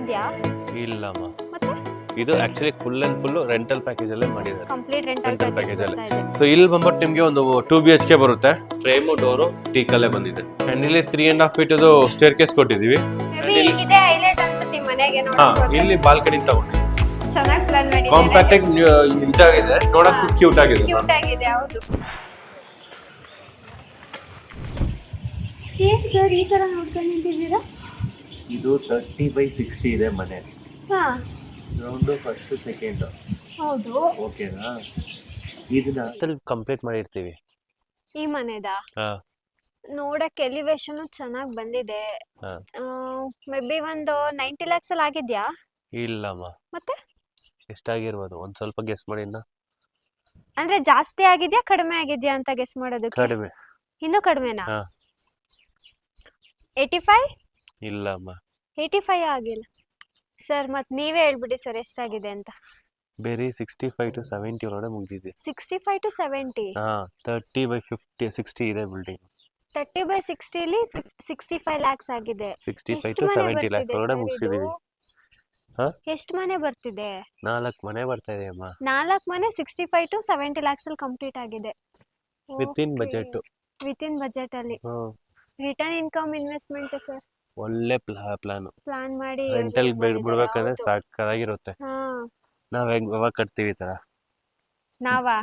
ಆಗಿದ್ಯಾ? ಇಲ್ಲಮ್ಮ, ಮತ್ತೆ ಇದು actually full and full rental package ಅಲ್ಲೇ ಮಾಡಿದ್ದಾರೆ. Complete rental rental package package ಅಲ್ಲಿ. ಬರ್ತಾ ಇದೆ. ಸೊ ಇಲ್ಲಿ ಬಂದ್ಬಿಟ್ಟು ನಿಮ್ಗೆ ಒಂದು 2 BHK ಬರುತ್ತೆ. ಫ್ರೇಮು ಡೋರು ಟೀಕಲ್ಲೇ ಬಂದಿದೆ. ಅಂಡ್ ಇಲ್ಲಿ 3.5 feet ಸ್ಟೇರ್ ಕೇಸ್ ಕೊಟ್ಟಿದೀವಿ. ಮೇಬಿ ಇದೆ ಹೈಲೈಟ್ ಅನ್ಸುತ್ತೆ ಮನೆಗೆ ಹಾ, ನೋಡೋಕೆ. ಇಲ್ಲಿ ಬಾಲ್ಕನಿ ತಗೊಂಡಿದ್ದೀವಿ. ಚೆನ್ನಾಗಿ ಪ್ಲಾನ್ ಮಾಡಿದ್ದಾರೆ. ಕಾಂಪ್ಯಾಕ್ಟ್ ಇದಾಗಿದೆ, ನೋಡಕ್ಕೂ ಕ್ಯೂಟ್ ಆಗಿದೆ. ಕ್ಯೂಟ್ ಆಗಿದೆ, ಹೌದು. ಏನ್ ಸರ್ ಈ ತರ ನೋಡ್ಕೊಂಡು ನಿಂತಿದ್ದೀರಾ? ಇದು 30/60 ಇದೆ ಮನೆ. ಹಾ, ಗ್ರೌಂಡ್ ಫಸ್ಟ್ ಸೆಕೆಂಡ್. ಹೌದು. ಓಕೆನಾ? ಇದನ್ನ ಸ್ವಲ್ಪ ಕಂಪ್ಲೀಟ್ ಮಾಡಿರ್ತೀವಿ. ಈ ಮನೆದಾ? ಹಾ, ನೋಡಕ್ಕೆ ಎಲಿವೇಶನ್ ಚೆನ್ನಾಗಿ ಬಂದಿದೆ. ಹಾ. ಮೇಬಿ ಒಂದು 90 lakhs ಅಲ್ಲಿ ಆಗಿದ್ಯಾ? ಇಲ್ಲಮ್ಮ, ಮತ್ತೆ ಎಷ್ಟಾಗಿರ್ಬೋದು ಒಂದ್ ಸ್ವಲ್ಪ ಗೆಸ್ ಮಾಡಿ. ಅಂದ್ರೆ ಜಾಸ್ತಿ ಆಗಿದ್ಯಾ ಕಡಿಮೆ ಆಗಿದ್ಯಾ ಅಂತ ಗೆಸ್ ಮಾಡೋದಕ್ಕೆ? ಕಡಿಮೆ. ಇನ್ನೂ ಕಡಿಮೆನಾ? ಹಾ. 85? ಇಲ್ಲಮ್ಮ, 85 ಆಗಿಲ್ಲ ಸರ್. ಮತ್ ನೀವೇ ಹೇಳ್ಬಿಡಿ ಸರ್ ಎಷ್ಟಾಗಿದೆ ಅಂತ. ಬೇರೆ 65 to 70 ಒಳಗಡೆ ಮುಗಿದಿದೆ. 65 to 70? ಹಾ, 30/50 60 ಇದೆ ಬಿಲ್ಡಿಂಗ್. 30/60 ಅಲ್ಲಿ 65 lakhs ಆಗಿದೆ. 65 ಎಷ್ಟು to ಮನೆ 70 lakhs ಬರ್ತಿದೆ ಒಳಗಡೆ ಸರ್ ಮುಗಿಸಿದೀವಿ. ಇದು? ಹಾ, ಎಷ್ಟು ಮನೆ ಬರ್ತಿದೆ? 4 ಮನೆ ಬರ್ತಾ ಇದೆ ಅಮ್ಮ. 4 ಮನೆ 65 to 70 lakhs ಅಲ್ಲಿ ಕಂಪ್ಲೀಟ್ ಆಗಿದೆ. Within budget. ವಿತಿನ್ ಬಜೆಟ್ ಅಲ್ಲಿ. Return income investment sir. ಒಳ್ಳೆ ಪ್ಲಾನ್. ಪ್ಲಾನ್ ಮಾಡಿ ರೆಂಟಲ್ ಬಿಡ್ಬೇಕಂದ್ರೆ ಹೌದು. ಸಾಕಾಗಿರುತ್ತೆ. ಹಾ, ನಾವ್ ಹೆಂಗ್ ಯಾವಾಗ ಕಟ್ತೀವಿ ಈ ತರ. ನಾವಾ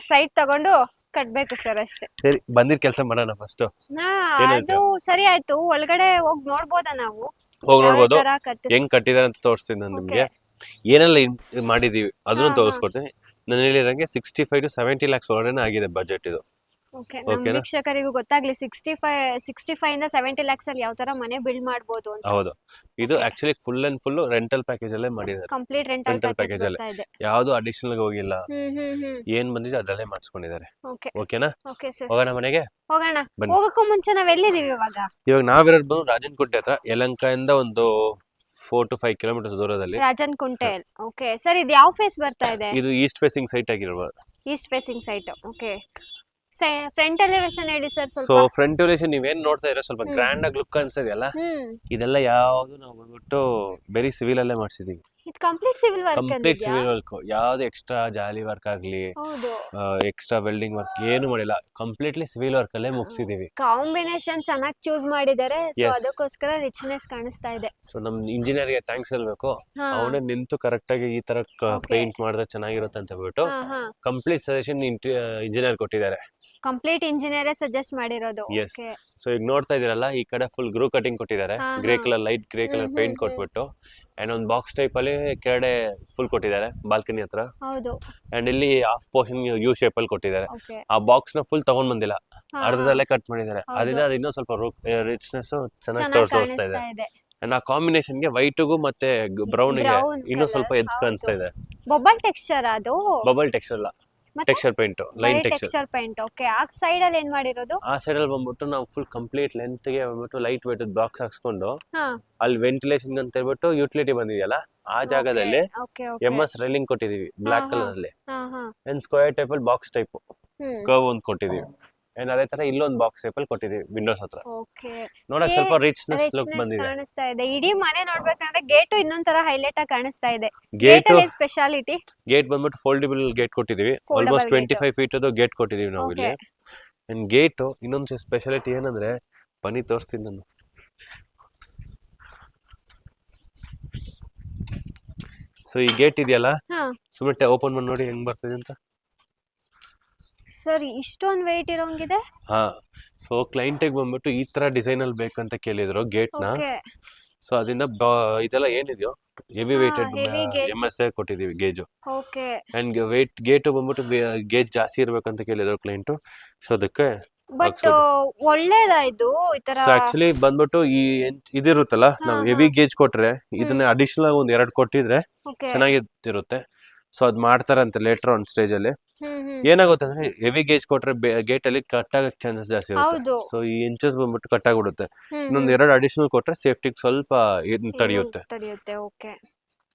ಸೈಟ್ ತಗೊಂಡು ಕಟ್ಬೇಕು ಸರ್ ಅಷ್ಟೇ. ಸರಿ, ಬಂದಿರ್ ಕೆಲಸ ಮಾಡೋಣ ಫಸ್ಟ್. ಹಾ, ಏನಂತೆ? ಅದು ಸರಿ ಆಯ್ತು. ಒಳಗಡೆ ಹೋಗಿ ನೋಡ್ಬೋದಾ ನಾವು? ಹೋಗಿ ಯಾವ ನೋಡ್ಬೋದು, ತರ ಕಟ್ಟಿಸ್- ಹೆಂಗ್ ಕಟ್ಟಿದಾರೆ ಅಂತ ತೋರಿಸ್ತೀನಿ ನಾನು Okay. ನಿಮ್ಗೆ. ಏನೆಲ್ಲ ಮಾಡಿದೀವಿ ಅದನ್ನು ಹಾ, ಹಾ. ತೋರಿಸ್ಕೊಡ್ತೀನಿ. ನಾನು ಹೇಳಿರಂಗೆ 65 to 70 lakhs ಒಳಗಡೆ ಆಗಿದೆ ಬಜೆಟ್ ಇದು. Okay, ನಮ್ಮ ಓಕೆನಾ? ವೀಕ್ಷಕರಿಗೂ ಗೊತ್ತಾಗ್ಲಿ 65 ಇಂದ 70 lakhs ಅಲ್ಲಿ ಯಾವ ತರ ಮನೆ ಬಿಲ್ಡ್ ಮಾಡ್ಬೋದು ಅಂತ. ಹೌದು, ಇದು Okay. Actually full and full rental package ಅಲ್ಲೇ ಮಾಡಿದ್ದಾರೆ. Complete rental Rental package package ಅಲ್ಲೇ. ಬರ್ತಾ ಇದೆ. ಯಾವ್ದು ಅಡಿಷನಲ್ ಹೋಗಿಲ್ಲ. ಹ್ಮ್. ಏನ್ ಬಂದಿದೆ ಅದಲ್ಲೇ ಮಾಡಿಸ್ಕೊಂಡಿದ್ದಾರೆ. ಓಕೆ ಓಕೆನಾ? ಓಕೆ ಸರ್, ಹೋಗೋಣ ಮನೆಗೆ. ಹೋಗೋಣ. ಬನ್ನಿ. ಹೋಗಕ್ಕೂ ಮುಂಚೆ ನಾವ್ ಎಲ್ಲಿದೀವಿ ಇವಾಗ? ಇವಾಗ ನಾವಿರೋದು ರಾಜನಕುಂಟೆ ಹತ್ರ, ಯಲಹಂಕದಿಂದ ಒಂದು 4 to 5 kilometers ದೂರದಲ್ಲಿ. ರಾಜನ್ ಕುಂಟೆ. ಓಕೆ ಸರ್, ಇದು ಯಾವ ಫೇಸ್ ಬರ್ತಾ ಇದೆ? ಇದು ಈಸ್ಟ್ ಫೇಸಿಂಗ್ ಸೈಟ್ ಆಗಿರ್ಬೋದು. East facing site. Okay, front elevation ಹೇಳಿ ಸರ್ ಸೊ ಸ್ವಲ್ಪ. ಫ್ರಂಟ್ ಎಲಿವೇಶನ್ ನೀವೇನ್ ನೋಡ್ತಾ ಇರೋ ಸ್ವಲ್ಪ ಗ್ರ್ಯಾಂಡ್ ಆಗಿ ಲುಕ್ ಅನ್ಸದೆಯಲ್ಲ, ಹ್ಮ್, ಇದೆಲ್ಲ ಯಾವ್ದು ನಾವು ಬಂದ್ಬಿಟ್ಟು ಬರೀ ಸಿವಿಲ್ ಅಲ್ಲೇ ಮಾಡ್ಸಿದೀವಿ. ಇದು complete civil work complete civil work. ಯಾವ್ದು ಎಕ್ಸ್ಟ್ರಾ ಜಾಲಿ ವರ್ಕ್ ಆಗ್ಲಿ, ಹೌದು. ಎಕ್ಸ್ಟ್ರಾ ವೆಲ್ಡಿಂಗ್ ವರ್ಕ್ ಏನು ಮಾಡಿಲ್ಲ. ಕಂಪ್ಲೀಟ್ಲಿ ಸಿವಿಲ್ ವರ್ಕ್ ಅಲ್ಲೇ ಮುಗಿಸಿದೀವಿ. ಕಾಂಬಿನೇಷನ್ ಚೆನ್ನಾಗಿ ಚೂಸ್ ಮಾಡಿದ್ದಾರೆ. So Yes. ಅದಕ್ಕೋಸ್ಕರ ರಿಚ್ನೆಸ್ ಕಾಣಿಸ್ತಾ ಇದೆ. ಸೊ ನಮ್ ಇಂಜಿನಿಯರ್ ಗೆ ಥ್ಯಾಂಕ್ಸ್ ಹೇಳ್ಬೇಕು. ಹಾ. ಅವನೇ ನಿಂತು ಕರೆಕ್ಟ್ ಆಗಿ ಈ ತರ Okay. ಪೇಂಟ್ ಮಾಡಿದ್ರೆ ಚೆನ್ನಾಗಿರುತ್ತೆ ಅಂತ ಹೇಳ್ಬಿಟ್ಟು ಹಾ. ಕಂಪ್ಲೀಟ್ ಸಜೆಷನ್ ಇಂಜಿನಿಯರ್ ಕೊಟ್ಟಿದ್ದಾರೆ. ಕಂಪ್ಲೀಟ್ ಇಂಜಿನಿಯರ್ ಸಜೆಸ್ಟ್ ಮಾಡಿರೋದು. Yes. Okay. ಸೊ ಈಗ ನೋಡ್ತಾ ಇದೀರಲ್ಲ, ಈ ಕಡೆ ಫುಲ್ ಗ್ರೂ ಕಟಿಂಗ್ ಕೊಟ್ಟಿದ್ದಾರೆ. ಹಾ, ಗ್ರೇ ಹಾ. Colour, light grey colour paint ಕೊಟ್ಬಿಟ್ಟು, ಅಂಡ್ ಒಂದು ಬಾಕ್ಸ್ ಟೈಪ್ ಅಲ್ಲಿ ಕೆಳಗಡೆ ಫುಲ್ ಕೊಟ್ಟಿದ್ದಾರೆ ಬಾಲ್ಕನಿ ಹತ್ರ. ಹೌದು. ಅಂಡ್ ಇಲ್ಲಿ ಹಾಫ್ ಪೋರ್ಷನ್ ಯು ಶೇಪ್ ಅಲ್ಲಿ ಕೊಟ್ಟಿದ್ದಾರೆ. ಓಕೆ. ಆ ಬಾಕ್ಸ್ ನ ಫುಲ್ ತಗೊಂಡ್ ಬಂದಿಲ್ಲ, ಹಾ, ಅರ್ಧದಲ್ಲೇ ಕಟ್ ಮಾಡಿದ್ದಾರೆ. ಹೌದು. ಅದರಿಂದ ಅದು ಇನ್ನೂ ಸ್ವಲ್ಪ ರಿಚ್ನೆಸ್ ಚೆನ್ನಾಗಿ ಚೆನ್ನಾಗಿ ತೋರಿಸ್ತಾ ಇದೆ. ಕಾಣಿಸ್ತಾ ಇದೆ. ಅಂಡ್ ಆ ಕಾಂಬಿನೇಷನ್ ಗೆ ವೈಟ್ಗೂ ಮತ್ತೆ ಬ್ರೌನ್ ಗೆ Brown ಇನ್ನೂ colour, ಸ್ವಲ್ಪ ಎದ್ದು ಕಾಣಿಸ್ತಾ ಇದೆ. ಬೊಬಲ್ ಟೆಕ್ಸ್ಚರ್ ಅದು. ಬಬಲ್ ಟೆಕ್ಸ್ಚರ್ ಅಲ್ಲ, ಮತ್ತೆ texture paint, line texture. Texture paint. Okay, ಆ ಸೈಡ್ ಅಲ್ಲಿ ಏನ್ ಮಾಡಿರೋದು? ಆ ಸೈಡ್ ಅಲ್ಲಿ ಬಂದ್ಬಿಟ್ಟು ನಾವು ಫುಲ್ ಕಂಪ್ಲೀಟ್ ಲೆಂತ್ ಗೆ ಬಂದ್ಬಿಟ್ಟು ಲೈಟ್ ವೇಟ್ ಬಾಕ್ಸ್ ಹಾಕ್ಸ್ಕೊಂಡು, ಹಾ. ಅಲ್ಲಿ ವೆಂಟಿಲೇಷನ್ ಅಂತ ಹೇಳ್ಬಿಟ್ಟು ಯುಟಿಲಿಟಿ ಬಂದಿದೆಯಲ್ಲ, ಆ ಜಾಗದಲ್ಲಿ ಓಕೆ. MS ರೈಲಿಂಗ್ ಕೊಟ್ಟಿದೀವಿ ಬ್ಲಾಕ್ ಹಾ, ಕಲರ್ ಅಲ್ಲಿ. ಹಾ. ಅಂಡ್ ಸ್ಕ್ವೇರ್ ಟೈಪ್ ಅಲ್ಲಿ ಬಾಕ್ಸ್ ಟೈಪ್ ಹ್ಮ್. ಕರ್ವ್ ಒಂದು ಕೊಟ್ಟಿದೀವಿ. ಅಂಡ್ ಅದೇ ತರ ಇಲ್ಲೊಂದು ಬಾಕ್ಸ್ ಟೈಪ್ ಅಲ್ಲಿ ಕೊಟ್ಟಿದೀವಿ ವಿಂಡೋಸ್ ಹತ್ರ. ಓಕೆ. ನೋಡಕ್ ಸ್ವಲ್ಪ ರಿಚ್ನೆಸ್ ಲುಕ್ ಬಂದಿದೆ. ಕಾಣಿಸ್ತಾ ಇದೆ. ಇಡೀ ಮನೆ ನೋಡ್ಬೇಕಂದ್ರೆ ಗೇಟ್ ಇನ್ನೊಂದ್ ತರ ಹೈಲೈಟ್ ಆಗಿ ಕಾಣಿಸ್ತಾ ಇದೆ. ಗೇಟ್ ಗೇಟ್ ಅಲ್ಲಿ ಸ್ಪೆಷಾಲಿಟಿ. ಗೇಟ್ ಬಂದ್ಬಿಟ್ಟು ಫೋಲ್ಡಬಲ್ ಗೇಟ್ ಕೊಟ್ಟಿದೀವಿ. Foldable almost gate. 25 feet gate ಕೊಟ್ಟಿದೀವಿ ನಾವು ಇಲ್ಲಿ. ಅಂಡ್ ಗೇಟ್ ಇನ್ನೊಂದು ಸ್ಪೆಷಾಲಿಟಿ ಏನಂದ್ರೆ, ಬನ್ನಿ ತೋರಿಸ್ತೀನಿ ನಾನು. ಸೊ ಈ ಗೇಟ್ ಇದೆಯಲ್ಲ, ಹಾ ಸುಮ್ಮನೆ ಓಪನ್ ಮಾಡಿ ನೋಡಿ ಹೆಂಗ್ ಬರ್ತದೆ ಅಂತ. ಸರ್, ಇಷ್ಟೊಂದು ವೆಯ್ಟ್ ಇರೋಂಗಿದೆ. ಹಾ, ಸೊ ಕ್ಲೈಂಟಿಗೆ ಬಂದ್ಬಿಟ್ಟು ಈ ತರ ಡಿಸೈನ್ ಅಲ್ಲಿ ಬೇಕಂತ ಕೇಳಿದ್ರು ಗೇಟ್ ನ. ಓಕೆ. ಸೊ ಅದರಿಂದ ಇದೆಲ್ಲ ಏನಿದೆಯೋ heavy weighted heavy gauge. MS ಕೊಟ್ಟಿದೀವಿ ಗೇಜು. ಓಕೆ. ಅಂಡ್ ಗೇಟ್ ಬಂದ್ಬಿಟ್ಟು ಗೇಜ್ ಜಾಸ್ತಿ ಇರ್ಬೇಕಂತ ಕೇಳಿದ್ರು ಕ್ಲೈಂಟ್. ಸೊ ಅದಕ್ಕೆ ಬಟ್ ಒಳ್ಳೇದಾ ಇದು ಈ ತರ? ಆಕ್ಚುಲಿ ಬಂದ್ಬಿಟ್ಟು ಈ ಇದಿರುತ್ತಲ್ಲ, ನಾವು ಹೆವಿ ಗೇಜ್ ಕೊಟ್ರೆ ಇದನ್ನ ಅಡಿಷನಲ್ ಆಗಿ ಒಂದ್ 2 ಕೊಟ್ಟಿದ್ರೆ ಓಕೆ. ಚೆನ್ನಾಗಿರುತ್ತೆ. ಸೊ ಅದ್ ಮಾಡ್ತಾರಂತೆ ಲೇಟರ್ ಆನ್ ಸ್ಟೇಜ್ ಅಲ್ಲಿ. ಹ್ಮ್. ಏನಾಗುತ್ತೆ ಅಂದ್ರೆ ಹೆವಿ ಗೇಜ್ ಕೊಟ್ರೆ ಗೇಟ್ ಅಲ್ಲಿ ಕಟ್ ಆಗಕ್ ಚಾನ್ಸಸ್ ಜಾಸ್ತಿ ಇರುತ್ತೆ. ಹೌದು. ಸೊ ಈ ಇಂಚಸ್ ಬಂದ್ಬಿಟ್ಟು ಕಟ್ ಆಗ್ಬಿಡುತ್ತೆ. ಹ್ಮ್. ಇನ್ನೊಂದ್ 2 ಅಡಿಷನಲ್ ಕೊಟ್ರೆ ಸೇಫ್ಟಿಗೆ ಸ್ವಲ್ಪ ತಡೆಯುತ್ತೆ. ಓಕೆ.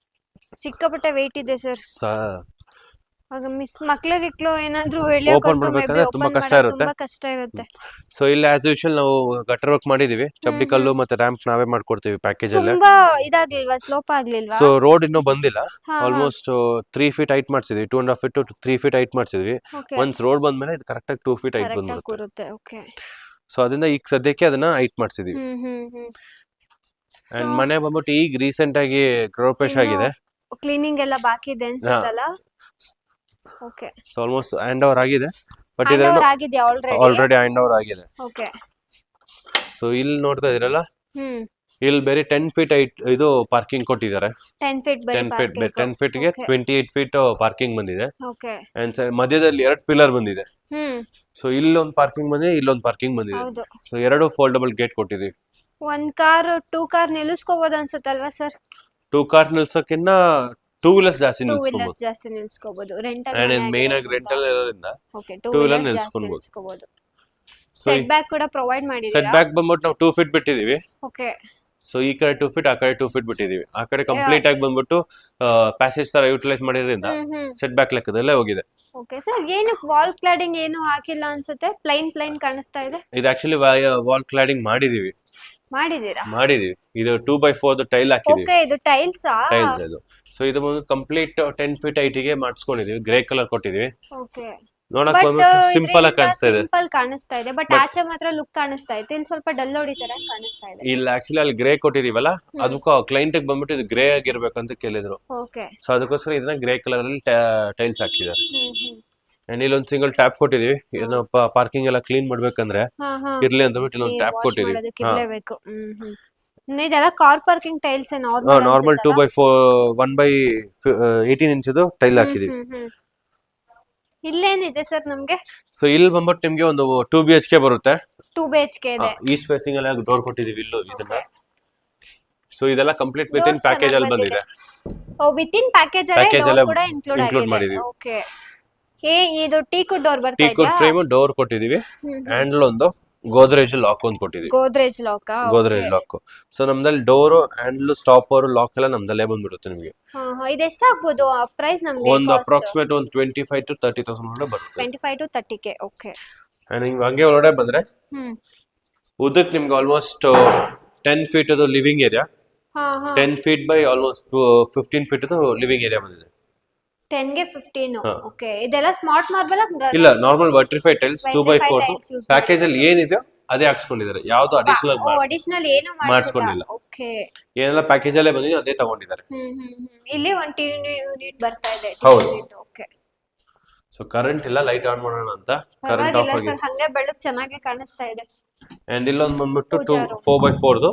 ಸಿಕ್ಕಾಪಟ್ಟೆ ವೆಯ್ಟ್ ಇದೆ ಸರ್. ಆಗ ಮಕ್ಳಿಗಿಕ್ಳು ಏನಾದ್ರು ಓಪನ್ ಮೇ ಬಿ ಮಾಡ್ಬೇಕಂದ್ರೆ ತುಂಬಾ ಓಪನ್ ಕಷ್ಟ ಮಾಡೋದು ಇರುತ್ತೆ. ತುಂಬಾ ಕಷ್ಟ ಇರುತ್ತೆ. ಸೊ ಇಲ್ಲಿ ಆಸ್ ಯೂಶುವಲ್ ನಾವು ಗಟರ್ ವರ್ಕ್ ಮಾಡಿದೀವಿ, ಚಪ್ಪಡಿ ಕಲ್ಲು ಮತ್ತೆ ರ್ಯಾಂಪ್ ನಾವೇ ಮಾಡ್ಕೊಡ್ತೀವಿ ಪ್ಯಾಕೇಜ್ ಅಲ್ಲೇ. ತುಂಬಾ ಇದಾಗ್ಲಿಲ್ವಾ, ಸ್ಲೋಪ್ ಆಗ್ಲಿಲ್ವಾ? ಸೊ ರೋಡ್ ಇನ್ನೂ ಬಂದಿಲ್ಲ, ಹಾ, ಆಲ್ಮೋಸ್ಟ್ 3 ಫೀಟ್ ಹೈಟ್ ಮಾಡ್ಸಿದ್ವಿ, 2.5 ಫೀಟ್ ಟು 3 ಫೀಟ್ ಹೈಟ್ ಮಾಡ್ಸಿದ್ವಿ. ಓಕೆ, ಒನ್ಸ್ ರೋಡ್ ಬಂದ್ಮೇಲೆ ಇದು ಕರೆಕ್ಟ್ ಆಗಿ 2 ಫೀಟ್ ಹೈಟ್ ಕರೆಕ್ಟ್ ಆಗಿ ಬಂದ್ಬಿಡುತ್ತೆ. ಕೂರುತ್ತೆ. ಓಕೆ. ಸೊ ಅದರಿಂದ ಈಗ ಸದ್ಯಕ್ಕೆ ಅದನ್ನ ಹೈಟ್ ಮಾಡ್ಸಿದೀವಿ. ಅಂಡ್ ಮನೆ ಬಂದ್ಬಿಟ್ಟು ಈಗ ರೀಸೆಂಟ್ ಆಗಿ ಗೃಹಪ್ರವೇಶ ಆಗಿದೆ, ಕ್ಲೀನಿಂಗ್ ಎಲ್ಲ ಬಾಕಿ ಇದೆ ಅನ್ಸುತ್ತಲ್ಲ? Okay. So almost hand over ಆಗಿದೆ, ಬಟ್ ಹ್ಯಾಂಡ್ ಇದೆಲ್ಲ ಓವರ್ ಆಗಿದೆಯಾ ಆಲ್ರೆಡಿ? ಆಲ್ರೆಡಿ ಹ್ಯಾಂಡ್ ಓವರ್ ಆಗಿದೆ. ಓಕೆ. ಸೊ ಇಲ್ಲಿ ನೋಡ್ತಾ ಇದೀರಲ್ಲ, ಹ್ಮ್, ಇಲ್ಲಿ ಬೇರೆ 10 ಫೀಟ್ ಹೈಟ್ ಇದು ಪಾರ್ಕಿಂಗ್ ಕೊಟ್ಟಿದ್ದಾರೆ. 10 ಫೀಟ್ ಬರೀ 10 ಫೀಟ್ ಗೆ 28 ಫೀಟ್ ಪಾರ್ಕಿಂಗ್ ಬಂದಿದೆ. ಓಕೆ. ಅಂಡ್ ಮಧ್ಯದಲ್ಲಿ 2 ಪಿಲ್ಲರ್ ಬಂದಿದೆ. ಹ್ಮ್, ಸೊ ಇಲ್ಲೊಂದು ಪಾರ್ಕಿಂಗ್ ಬಂದಿದೆ, ಇಲ್ಲೊಂದು ಪಾರ್ಕಿಂಗ್ ಬಂದಿದೆ. ಹೌದು. ಸೊ 2 ಫೋಲ್ಡಬಲ್ ಗೇಟ್ ಕೊಟ್ಟಿದ್ದೀವಿ. 2 ಕಾರ್ ನಿಲ್ಲಿಸ್ಕೋಬಹುದು ಅನ್ಸುತ್ತಲ್ವಾ ಸರ್? 2 ಕಾರ್ ನಿಲ್ಸೋಕ್ಕಿಂತ 2 ವೀಲರ್ಸ್ ಜಾಸ್ತಿ 2 ವೀಲರ್ಸ್ ನಿಲ್ಸ್ಕೊಬಹುದು. ಜಾಸ್ತಿ ನಿಲ್ಲಿಸ್ಕೋಬಹುದು. ರೆಂಟಲ್ ಅಂಡ್ ಮೇನ್ ಆಗಿ ರೆಂಟಲ್ ಇರೋದ್ರಿಂದ ಓಕೆ, 2 2 ವೀಲರ್ ವೀಲರ್ಸ್ ಜಾಸ್ತಿ ನಿಲ್ಸ್ಕೊಬಹುದು. ನಿಲ್ಲಿಸ್ಕೋಬಹುದು. ಸೊ ಸೆಟ್ ಬ್ಯಾಕ್ ಕೂಡ ಪ್ರೊವೈಡ್ ಸೆಟ್ ಮಾಡಿದೀರಾ? ಬ್ಯಾಕ್ ಬಂದ್ಬಿಟ್ಟು ನಾವು 2 ಫೀಟ್ ಬಿಟ್ಟಿದೀವಿ. ಓಕೆ. ಸೊ ಈ ಕಡೆ 2 ಫೀಟ್, ಆ ಕಡೆ 2 ಫೀಟ್ ಬಿಟ್ಟಿದೀವಿ. ಆ ಕಡೆ ಕಂಪ್ಲೀಟ್ ಆಗಿ ಬಂದ್ಬಿಟ್ಟು ಪ್ಯಾಸೇಜ್ ತರ ಯೂಟಿಲೈಸ್ ಮಾಡಿರೋದ್ರಿಂದ ಸೆಟ್ ಬ್ಯಾಕ್ ಲೆಕ್ಕದಲ್ಲೇ ಹೋಗಿದೆ. ಓಕೆ ಸರ್, ಏನಕ್ಕೆ ವಾಲ್ ಕ್ಲಾಡಿಂಗ್ ಏನು ಹಾಕಿಲ್ಲ ಅನ್ಸುತ್ತೆ? ಪ್ಲೈನ್ ಕಾಣಿಸ್ತಾ ಇದೆ. ಇದು ಆಕ್ಚುಲಿ ವಾಲ್ ಕ್ಲಾಡಿಂಗ್ ಮಾಡಿದೀವಿ. ಮಾಡಿದೀವಿ. ಇದು 2x4 ಟೈಲ್ ಹಾಕಿದೀವಿ. ಓಕೆ, ಇದು ಟೈಲ್ಸ್ ಟೈಲ್ಸ್ ಇದು. ಸೊ ಇದು ಬಂದು ಕಂಪ್ಲೀಟ್ 10 ಫೀಟ್ ಹೈಟಿಗೆ ಮಾಡಿಸ್ಕೊಂಡಿದೀವಿ, ಗ್ರೇ ಕಲರ್ ಕೊಟ್ಟಿದೀವಿ. ಓಕೆ. ನೋಡಕ್ ಬಂದ್ಬಿಟ್ಟು ಸಿಂಪಲ್ ಆಗಿ ಕಾಣಿಸ್ತಾ ಇದೆ. ಸಿಂಪಲ್ ಕಾಣಿಸ್ತಾ ಇದೆ, ಬಟ್ ಆಚೆ ಮಾತ್ರ ಲುಕ್ ಕಾಣಿಸ್ತಾ ಇದೆ. ಇಲ್ಲಿ ಸ್ವಲ್ಪ ಡಲ್ ಹೊಡಿತಾರೆ ಕಾಣಿಸ್ತಾ ಇದೆ. ಇಲ್ಲ ಆಕ್ಚುಲಿ ಅಲ್ಲಿ ಗ್ರೇ ಕೊಟ್ಟಿದೀವಲ್ಲ, ಅದಕ್ಕೂ ಕ್ಲೈಂಟ್ ಬಂದ್ಬಿಟ್ಟು ಇದು ಗ್ರೇ ಆಗಿರ್ಬೇಕಂತ ಕೇಳಿದ್ರು. ಓಕೆ. ಸೊ ಅದಕ್ಕೋಸ್ಕರ ಇದನ್ನ ಗ್ರೇ ಕಲರ್ ಅಲ್ಲಿ ಟೈಲ್ಸ್ ಹಾಕಿದ್ದಾರೆ. ಅಂಡ್ ಇಲ್ಲೊಂದು ಸಿಂಗಲ್ ಟ್ಯಾಪ್ ಕೊಟ್ಟಿದೀವಿ. ಏನೋ ಪಾರ್ಕಿಂಗ್ ಎಲ್ಲ ಕ್ಲೀನ್ ಮಾಡ್ಬೇಕಂದ್ರೆ ಇರ್ಲಿ ಅಂತ ಬಿಟ್ಟು ಇಲ್ಲೊಂದು ಟ್ಯಾಪ್ ಕೊಟ್ಟಿದೀವಿ. ಇರ್ಲೇಬೇಕು. ಇದೆಲ್ಲ car parking tiles normal 2x4 1/18 ಇಂಚದು ಟೈಲ್ ಹಾಕಿದೀವಿ. ಇಲ್ಲೇನಿದೆ ಸರ್ ನಮ್ಗೆ? ಸೊ ಇಲ್ಲಿ ಬಂದ್ಬಿಟ್ಟು ನಿಮ್ಗೆ ಒಂದು 2 BHK ಬರುತ್ತೆ. 2 BHK ಇದೆ. ಈಸ್ಟ್ ಫೇಸಿಂಗ್ ಅಲ್ಲಿ ಡೋರ್ ಕೊಟ್ಟಿದೀವಿ ಇಲ್ಲೂ ಇದನ್ನ. ಸೊ ಇದೆಲ್ಲ ಕಂಪ್ಲೀಟ್ ವಿತ್ ಇನ್ ಪ್ಯಾಕೇಜ್ ಅಲ್ಲಿ ಬಂದಿದೆ. ವಿತ್ ಇನ್ ಪ್ಯಾಕೇಜ್ ಅಲ್ಲಿ ಕೂಡ ಇನ್ಕ್ಲೂಡ್ ಆಗಿದೆ. ಓಕೆ. ಇದು ಟೀಕುಡ್ ಡೋರ್ ಬರ್ತಾ ಇದೆಯಾ? ಟೀಕುಡ್ ಫ್ರೇಮ್ ಡೋರ್ ಕೊಟ್ಟಿದೀವಿ. ಹ್ಯಾಂಡಲ್ ಒಂದು ಗೋದ್ರೇಜ್ ಲಾಕ್ ಒಂದು ಕೊಟ್ಟಿದೀವಿ. ಗೋದ್ರೇಜ್ ಲಾಕ್. ಸೊ ನಮ್ದಲ್ಲಿ ಡೋರ್, ಹ್ಯಾಂಡಲ್, ಸ್ಟಾಪರ್, ಲಾಕ್ ಎಲ್ಲ ನಮ್ದಲ್ಲೇ ಬಂದ್ಬಿಡುತ್ತೆ ನಿಮಗೆ. ಇದೆಷ್ಟು ಆಗ್ಬೋದು ಪ್ರೈಸ್ ನಮಗೆ? ಒಂದು ಅಪ್ರಾಕ್ಸಿಮೇಟ್ ಒಂದು 25 to 30,000 ಒಳಗಡೆ ಬರುತ್ತೆ. 25 to 30K. ಓಕೆ. ಅಂಡ್ ಹಿಂಗ್ ಹಂಗೆ ಒಳಗಡೆ ಬಂದ್ರೆ ಉದ್ದಕ್ಕೆ ನಿಮ್ಗೆ ಆಲ್ಮೋಸ್ಟ್ 10 ಫೀಟ್ ಅದು living area, 10 feet by almost 15 feet ಅದು ಲಿವಿಂಗ್ ಏರಿಯಾ ಬಂದಿದೆ. 10 ಗೆ 15. ಓಕೆ. ಇದೆಲ್ಲ ಸ್ಮಾರ್ಟ್ ಮಾರ್ಬಲ್? ಇಲ್ಲ, ನಾರ್ಮಲ್ ವರ್ಟಿಫೈ ಟೈಲ್ಸ್ 2x4 ಪ್ಯಾಕೇಜ್ ಅಲ್ಲಿ ಏನಿದೆ ಅದೇ ಹಾಕ್ಸ್ಕೊಂಡಿದ್ದಾರೆ. ಯಾವ್ದು ಅಡಿಷನಲ್ ಏನು ಮಾಡಿಸ್ಕೊಂಡಿಲ್ಲ. ಓಕೆ. ಏನೆಲ್ಲ ಪ್ಯಾಕೇಜ್ ಅಲ್ಲೇ ಬಂದಿದೆ ಅದೇ ತಗೊಂಡಿದ್ದಾರೆ. ಇಲ್ಲಿ ಒಂದು ಟಿವಿ ಯೂನಿಟ್ ಬರ್ತಾ ಇದೆ. ಹೌದು. ಓಕೆ. ಸೊ ಕರೆಂಟ್ ಇಲ್ಲ, ಲೈಟ್ ಆನ್ ಮಾಡೋಣ ಅಂತ ಕರೆಂಟ್ ಆಫ್ ಆಗಿದೆ. ಹಂಗೆ ಬೆಳಕು ಚೆನ್ನಾಗಿ ಕಾಣಿಸ್ತಾ ಇದೆ. ಅಂಡ್ ಇಲ್ಲೊಂದು ಬಂದ್ಬಿಟ್ಟು 4x4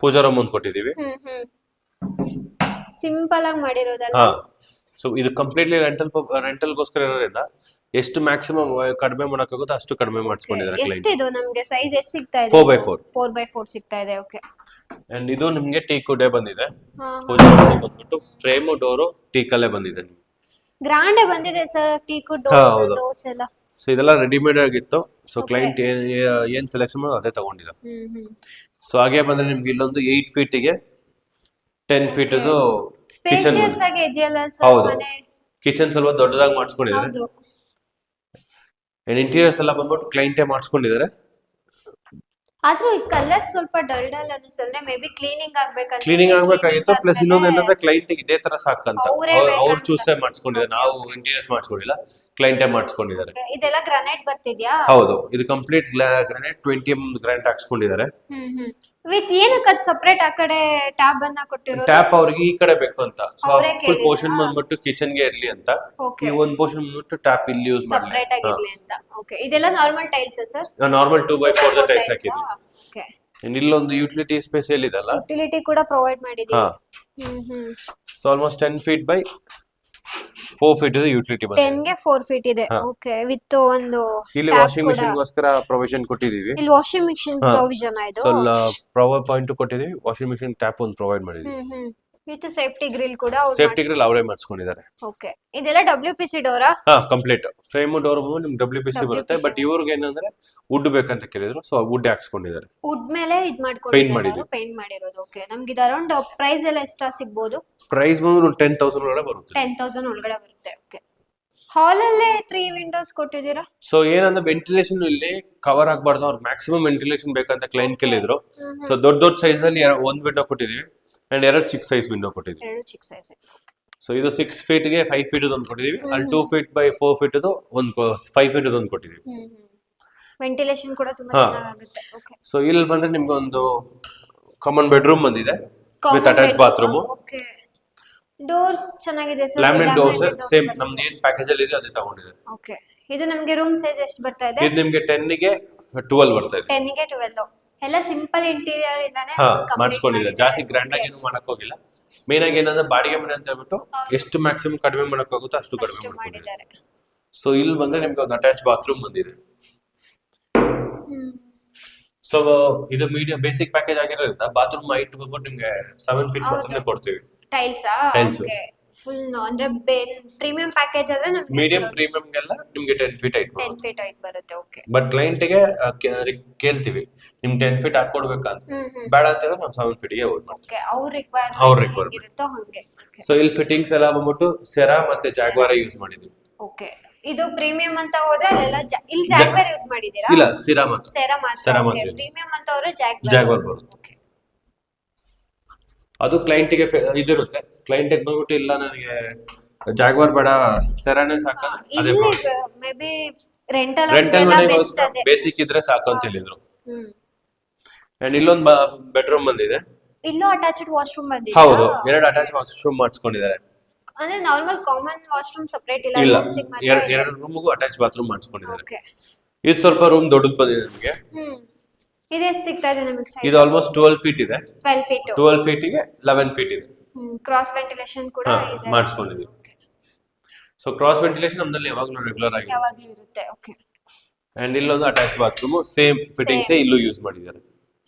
ಪೂಜಾ ರೂಮ್ ಒಂದು ಕೊಟ್ಟಿದೀವಿ. ಸಿಂಪಲ್ ಆಗಿ ಮಾಡಿರೋದಲ್ಲ. ಸೊ ಇದು ಕಂಪ್ಲೀಟ್ಲಿ ರೆಂಟಲ್ಗೋಸ್ಕರ ಇರೋದ್ರಿಂದ ಎಷ್ಟು ಮ್ಯಾಕ್ಸಿಮಮ್ ಕಡಿಮೆ ಮಾಡೋಕ್ಕಾಗುತ್ತೋ ಅಷ್ಟು ಕಡಿಮೆ ಮಾಡಿಸ್ಕೊಂಡಿದ್ದಾರೆ. ಎಷ್ಟು ಇದು ನಮಗೆ ಸೈಜ್ ಎಷ್ಟು ಸಿಗ್ತಾ ಇದೆ? 4x4. 4x4 ಸಿಗ್ತಾ ಇದೆ. ಓಕೆ. ಅಂಡ್ ಇದು ನಿಮಗೆ ಟೀಕುಡ್ ಬಂದಿದೆ. ಪೂಜಾ ರೂಮ್ ಬಂದ್ಬಿಟ್ಟು ಫ್ರೇಮ್ ಡೋರ್ ಟೀಕಲ್ಲೇ ಬಂದಿದೆ. ಗ್ರಾಂಡ್ ಬಂದಿದೆ ಸರ್ ಟೀಕುಡ್ ಡೋರ್ಸ್ ಎಲ್ಲ. ಸೊ ಇದೆಲ್ಲ ರೆಡಿಮೇಡ್ ಆಗಿತ್ತು. ಸೊ ಕ್ಲೈಂಟ್ ಏನ್ ಸೆಲೆಕ್ಷನ್ ಮಾಡೋ ಅದೇ ತಗೊಂಡಿಲ್ಲ. ಸೊ ಹಾಗೆ ಬಂದ್ರೆ ನಿಮ್ಗೆ ಇಲ್ಲೊಂದು 8 ಫೀಟಿಗೆ 10 ಫೀಟ್ ಅದು ಕಿಚನ್. ಸ್ಪೇಷಿಯಸ್ ಆಗಿ ಇದೆಯಲ್ಲ ಸರ್ ಹೌದು, ಮನೆ? ಕಿಚನ್ ಸ್ವಲ್ಪ ದೊಡ್ಡದಾಗಿ ಮಾಡಿಸ್ಕೊಂಡಿದ್ದಾರೆ. ಹೌದು. ಇಂಟೀರಿಯರ್ಸ್ ಎಲ್ಲ ಬಂದ್ಬಿಟ್ಟು ಕ್ಲೈಂಟೇ ಮಾಡಿಸ್ಕೊಂಡಿದ್ದಾರೆ. ಆದ್ರೂ ಈ ಕಲರ್ ಸ್ವಲ್ಪ ಡಲ್ ಅನಿಸ್ತಂದ್ರೆ ಮೇ ಬಿ ಕ್ಲೀನಿಂಗ್ ಆಗ್ಬೇಕಾಗಿತ್ತು. ಪ್ಲಸ್ ಇನ್ನೊಂದು ಏನಂದ್ರೆ ಕ್ಲೈಂಟ್ ಇದೇ ತರ ಸಾಕಂತ ಅವ್ರೇ ಅವ್ರು ಚೂಸೇ ಮಾಡಿಸ್ಕೊಂಡಿದ್ದಾರೆ. ನಾವು ಇಂಟೀರಿಯರ್ಸ್ ಮಾಡಿಸ್ಕೊಂಡಿಲ್ಲ, ಕ್ಲೈಂಟೇ ಮಾಡಿಸ್ಕೊಂಡಿದ್ದಾರೆ. ಇದೆಲ್ಲ ಗ್ರಾನೈಟ್ ಬರ್ತಿದ್ಯಾ? ಹೌದು, ಇದು ಕಂಪ್ಲೀಟ್ ಗ್ರಾನೈಟ್ 20 mm ಗ್ರಾನೈಟ್ ಹಾಕ್ಸ್ಕೊಂಡಿದ್ದಾರೆ. ವಿತ್ ಏನಕ್ಕೆ ಅದು ಸಪರೇಟ್ ಆ ಕಡೆ ಟ್ಯಾಬ್ ಅನ್ನ ಕೊಟ್ಟಿರೋದು? ಟ್ಯಾಪ್ ಅವ್ರಿಗೆ ಈ ಕಡೆ ಬೇಕು ಅಂತ. ಸೊ ಫುಲ್ ಪೋರ್ಷನ್ ಬಂದ್ಬಿಟ್ಟು ಕಿಚನ್ ಗೆ ಇರ್ಲಿ ಅಂತ, ಈ ಒಂದು ಪೋರ್ಷನ್ ಬಂದ್ಬಿಟ್ಟು ಟ್ಯಾಪ್ ಇಲ್ಲಿ ಯೂಸ್ ಮಾಡಲಿ ಸಪರೇಟ್ ಆಗಿರ್ಲಿ ಅಂತ. ಓಕೆ. ಇದೆಲ್ಲ normal tiles sir? Normal 2x4 tiles ಹಾಕಿದ್ವಿ. ಓಕೆ. ಇಲ್ಲೊಂದು ಯುಟಿಲಿಟಿ ಸ್ಪೇಸ್ ಎಲ್ಲಿದಲ್ಲ, ಯುಟಿಲಿಟಿ ಕೂಡ ಪ್ರೊವೈಡ್ ಮಾಡಿದೀವಿ. So almost 10 feet by 4 feet ಇದೆ ಯುಟಿಲಿಟಿ ಬಂದಿದೆ. 10 ಗೆ 4 ಫೀಟ್ ಇದೆ. ಓಕೆ. ವಿತ್ ಒಂದು ಇಲ್ಲಿ ವಾಷಿಂಗ್ ಮೆಷಿನ್ ಗೋಸ್ಕರ ಪ್ರೊವಿಷನ್ ಕೊಟ್ಟಿದೀವಿ. ಇಲ್ಲಿ ವಾಷಿಂಗ್ ಮೆಷಿನ್ ಪ್ರೊವಿಷನ್ ಇದು. ಪವರ್ ಪಾಯಿಂಟ್ ಕೊಟ್ಟಿದೀವಿ, ವಾಷಿಂಗ್ ಮೆಷಿನ್ ಟ್ಯಾಪ್ ಒಂದು ಪ್ರೊವೈಡ್ ಮಾಡಿದೀವಿ. ವಿತ್ ಸೇಫ್ಟಿ ಗ್ರಿಲ್ ಕೂಡ ಸೇಫ್ಟಿ ಗ್ರಿಲ್ ಅವರೇ ಮಾಡಿಸ್ಕೊಂಡಿದ್ದಾರೆ. ಓಕೆ. ಇದೆಲ್ಲ WPC ಡೋರಾ? ಕಂಪ್ಲೀಟ್ ಫ್ರೇಮ್ ಡೋರ್ ನಿಮ್ಗೆ WPC ಬರುತ್ತೆ. ಬಟ್ ಇವ್ರಿಗೆ ಏನಂದ್ರೆ ವುಡ್ ಬೇಕಂತ ಕೇಳಿದ್ರು, ಸೊ ವುಡ್ ಹಾಕ್ಸ್ಕೊಂಡಿದ್ದಾರೆ. ವುಡ್ ಮೇಲೆ ಇದು ಮಾಡ್ಕೊಂಡಿದ್ದಾರೆ, ಪೇಂಟ್ ಮಾಡಿರೋದು. ಓಕೆ. ನಮ್ಗೆ ಇದು ಅರೌಂಡ್ ಪ್ರೈಸ್ ಎಲ್ಲ ಎಷ್ಟು ಸಿಗಬಹುದು? ಪ್ರೈಸ್ ಬಂದು 10,000 ಒಳಗಡೆ ಬರುತ್ತೆ. 10,000 ಒಳಗಡೆ ಬರುತ್ತೆ. ಓಕೆ. ಹಾಲ್ ಅಲ್ಲೇ 3 ವಿಂಡೋಸ್ ಕೊಟ್ಟಿದ್ದೀರಾ. ಸೊ ಏನಂದ್ರೆ ವೆಂಟಿಲೇಷನ್ ಇಲ್ಲಿ ಕವರ್ ಆಗಬಾರ್ದು, ಅವ್ರು ಮ್ಯಾಕ್ಸಿಮಮ್ ವೆಂಟಿಲೇಷನ್ ಬೇಕಂತ ಕ್ಲೈಂಟ್ ಕೇಳಿದ್ರು. ಸೊ ದೊಡ್ಡ ಸೈಜ್ ಅಲ್ಲಿ ಒಂದು ವಿಂಡೋ ಕೊಟ್ಟಿದೀವಿ ಅಂಡ್ 2 ಚಿಕ್ಕ ಸೈಜ್ ವಿಂಡೋ ಕೊಟ್ಟಿದೀವಿ. 2 ಚಿಕ್ಕ ಸೈಜ್. ಸೊ ಇದು 6 ಫೀಟ್ ಗೆ 5 ಫೀಟ್ ಒಂದು ಕೊಟ್ಟಿದೀವಿ, ಅಲ್ಲಿ 2 ಫೀಟ್ ಬೈ 4 ಫೀಟ್ ಒಂದು 5 ಫೀಟ್ ಒಂದು ಕೊಟ್ಟಿದೀವಿ. ವೆಂಟಿಲೇಷನ್ ಕೂಡ ತುಂಬಾ ಚೆನ್ನಾಗುತ್ತೆ. ಓಕೆ. ಸೊ ಇಲ್ಲಿ ಬಂದ್ರೆ ನಿಮ್ಗೆ ಒಂದು ಕಾಮನ್ ಬೆಡ್ರೂಮ್ ಬಂದಿದೆ with attach bathroom. Okay. Doors ಚೆನ್ನಾಗಿದೆ ಸರ್. ಲ್ಯಾಮಿನೇಟ್ ಡೋರ್ಸ್ ಸೇಮ್ ನಮ್ದು ಏನ್ ಪ್ಯಾಕೇಜ್ ಅಲ್ಲಿ ಇದೆ ಅದೇ ತಗೊಂಡಿದೆ. ಓಕೆ. ಇದು ನಮಗೆ ರೂಮ್ ಸೈಜ್ ಎಷ್ಟು ಬರ್ತಾ ಇದೆ? ಇದು ನಿಮಗೆ 10 ಗೆ 12 ಬರ್ತಾ ಇದೆ. 10 ಗೆ 12 ಎಲ್ಲ ಸಿಂಪಲ್ ಇಂಟೀರಿಯರ್ ಇಂದಾನೆ ಮಾಡಿಸ್ಕೊಂಡಿದೆ. ಜಾಸ್ತಿ ಗ್ರ್ಯಾಂಡ್ ಆಗಿ ಏನು ಮಾಡಕ್ ಹೋಗಿಲ್ಲ. ಮೇನ್ ಆಗಿ ಏನಂದ್ರೆ ಬಾಡಿಗೆ ಮನೆ ಅಂತ ಹೇಳ್ಬಿಟ್ಟು ಎಷ್ಟು ಮ್ಯಾಕ್ಸಿಮಮ್ ಕಡಿಮೆ ಮಾಡಕ್ ಆಗುತ್ತೋ ಅಷ್ಟು ಕಡಿಮೆ ಮಾಡಿದ್ದಾರೆ. ಸೊ ಇಲ್ಲಿ ಬಂದ್ರೆ ನಿಮ್ಗೆ ಒಂದು ಅಟ್ಯಾಚ್ ಬಾತ್ರೂಮ್ ಬಂದಿದೆ. ಸೊ ಇದು ಮೀಡಿಯಂ ಬೇಸಿಕ್ ಪ್ಯಾಕೇಜ್ ಆಗಿರೋದ್ರಿಂದ ಬಾತ್ರೂಮ್ ಹೈಟ್ ಬಂದ್ಬಿಟ್ಟು ನಿಮ್ಗೆ 7 ಫೀಟ್ ಬಾತ್ರೂಮ್ ಕೊಡ್ತೀವಿ. ಟೈಲ್ಸ್. ಓಕೆ. ಫುಲ್ ಅಂದ್ರೆ ಪ್ರೀಮಿಯಂ ಪ್ಯಾಕೇಜ್ ಆದ್ರೆ ನಮಗೆ ಮೀಡಿಯಂ ಪ್ರೀಮಿಯಂ ಗೆಲ್ಲ ನಿಮ್ಗೆ 10 ಫೀಟ್ ಹೈಟ್ 10 ಫೀಟ್ ಹೈಟ್ ಬರುತ್ತೆ. ಓಕೆ. ಬಟ್ ಕ್ಲೈಂಟ್ ಗೆ ಕೇಳ್ತೀವಿ ನಿಮ್ 10 ಫೀಟ್ ಹಾಕೊಡ್ಬೇಕಂತ, ಬೇಡ ಅಂತ ಹೇಳಿದ್ರೆ ನಾವು 7 ಫೀಟ್ ಗೆ ಹೋಗಿ ಮಾಡ್ತೀವಿ. ಓಕೆ. ಅವ್ರ ರಿಕ್ವೈರ್ಮೆಂಟ್ ಇರುತ್ತೋ ಹಂಗೆ. ಸೊ ಇಲ್ಲಿ ಫಿಟ್ಟಿಂಗ್ಸ್ ಎಲ್ಲ ಬಂದ್ಬಿಟ್ಟು ಸೆರಾ ಮತ್ತೆ ಜಾಗ್ವಾರ್ ಯೂಸ್ ಮಾಡಿದೀವಿ. ಓಕೆ. ಇದು ಪ್ರೀಮಿಯಂ ಅಂತ ಹೋದ್ರೆ ಅಲ್ಲೆಲ್ಲ ಇಲ್ಲಿ ಜಾಗ್ವಾರ್ ಯೂಸ್ ಮಾಡಿದೀರಾ? ಇಲ್ಲ, ಸೆರಾ ಮಾತ್ರ. ಸೆರಾ ಮಾತ್ರ. ಪ್ರೀಮಿಯಂ ಅಂತ ಹೋದ್ರೆ ಜಾಗ್ವಾರ್ ಬರುತ್ತೆ. ಓಕೆ. ಅದು ಕ್ಲೈಂಟ್ ಗೆ ಇದಿರುತ್ತೆ. ಕ್ಲೈಂಟ್ ಗೆ ಬಂದ್ಬಿಟ್ಟು ಇಲ್ಲ ನನಗೆ ಜಾಗ್ವಾರ್ ಬೇಡ ಸೆರಾನೇ ಸಾಕು, ಅದೇ ಮೇ ಬಿ ರೆಂಟಲ್ ಬೆಸ್ಟ್ ಅದೇ ಬೇಸಿಕ್ ಇದ್ರೆ ಸಾಕು ಅಂತ ಹೇಳಿದ್ರು. ಅಂಡ್ ಇಲ್ಲೊಂದು ಬೆಡ್ರೂಮ್ ಬಂದಿದೆ. ಇಲ್ಲೂ ಅಟ್ಯಾಚ್ಡ್ ವಾಶ್ರೂಮ್ ಬಂದಿದೆ. ಹೌದು, 2 ಅಟ್ಯಾಚ್ ವಾಶ್ರೂಮ್ ಮಾಡಿಸ್ಕೊಂಡಿದ್ದಾರೆ. ಅಂದ್ರೆ ನಾರ್ಮಲ್ ಕಾಮನ್ ವಾಶ್ರೂಮ್ ಸೆಪರೇಟ್ ಇಲ್ಲ. ಇಲ್ಲ, 2 ರೂಮ್ಗೂ ಅಟ್ಯಾಚ್ ಬಾತ್ರೂಮ್ ಮಾಡಿಸ್ಕೊಂಡಿದ್ದಾರೆ. ಓಕೆ. ಇದು ಸ್ವಲ್ಪ ರೂಮ್ ದೊಡ್ಡದು ಬಂದಿದೆ ನಮಗೆ. ಇದು ಎಷ್ಟು ಸಿಗ್ತಾ ಇದೆ ನಮಗೆ ಸೈಜ್? ಇದು ಆಲ್ಮೋಸ್ಟ್ 12 ಫೀಟ್ ಇದೆ. 12 ಫೀಟ್. 12 ಫೀಟ್ ಗೆ 11 ಫೀಟ್ ಇದೆ. ಕ್ರಾಸ್ ವೆಂಟಿಲೇಷನ್ ಕೂಡ ಮಾಡಿಸ್ಕೊಂಡಿದ್ದೀವಿ. ಸೊ ಕ್ರಾಸ್ ವೆಂಟಿಲೇಷನ್ ನಮ್ಮಲ್ಲಿ ಯಾವಾಗಲೂ ರೆಗ್ಯುಲರ್ ಆಗಿ ಇರುತ್ತೆ. ಓಕೆ. ಅಂಡ್ ಇಲ್ಲೊಂದು ಅಟ್ಯಾಚ್ ಬಾತ್ರೂಮ್ ಸೇಮ್ ಫಿಟ್ಟಿಂಗ್ಸ್ ಇಲ್ಲೂ ಯೂಸ್ ಮಾಡಿದ್ದಾರೆ.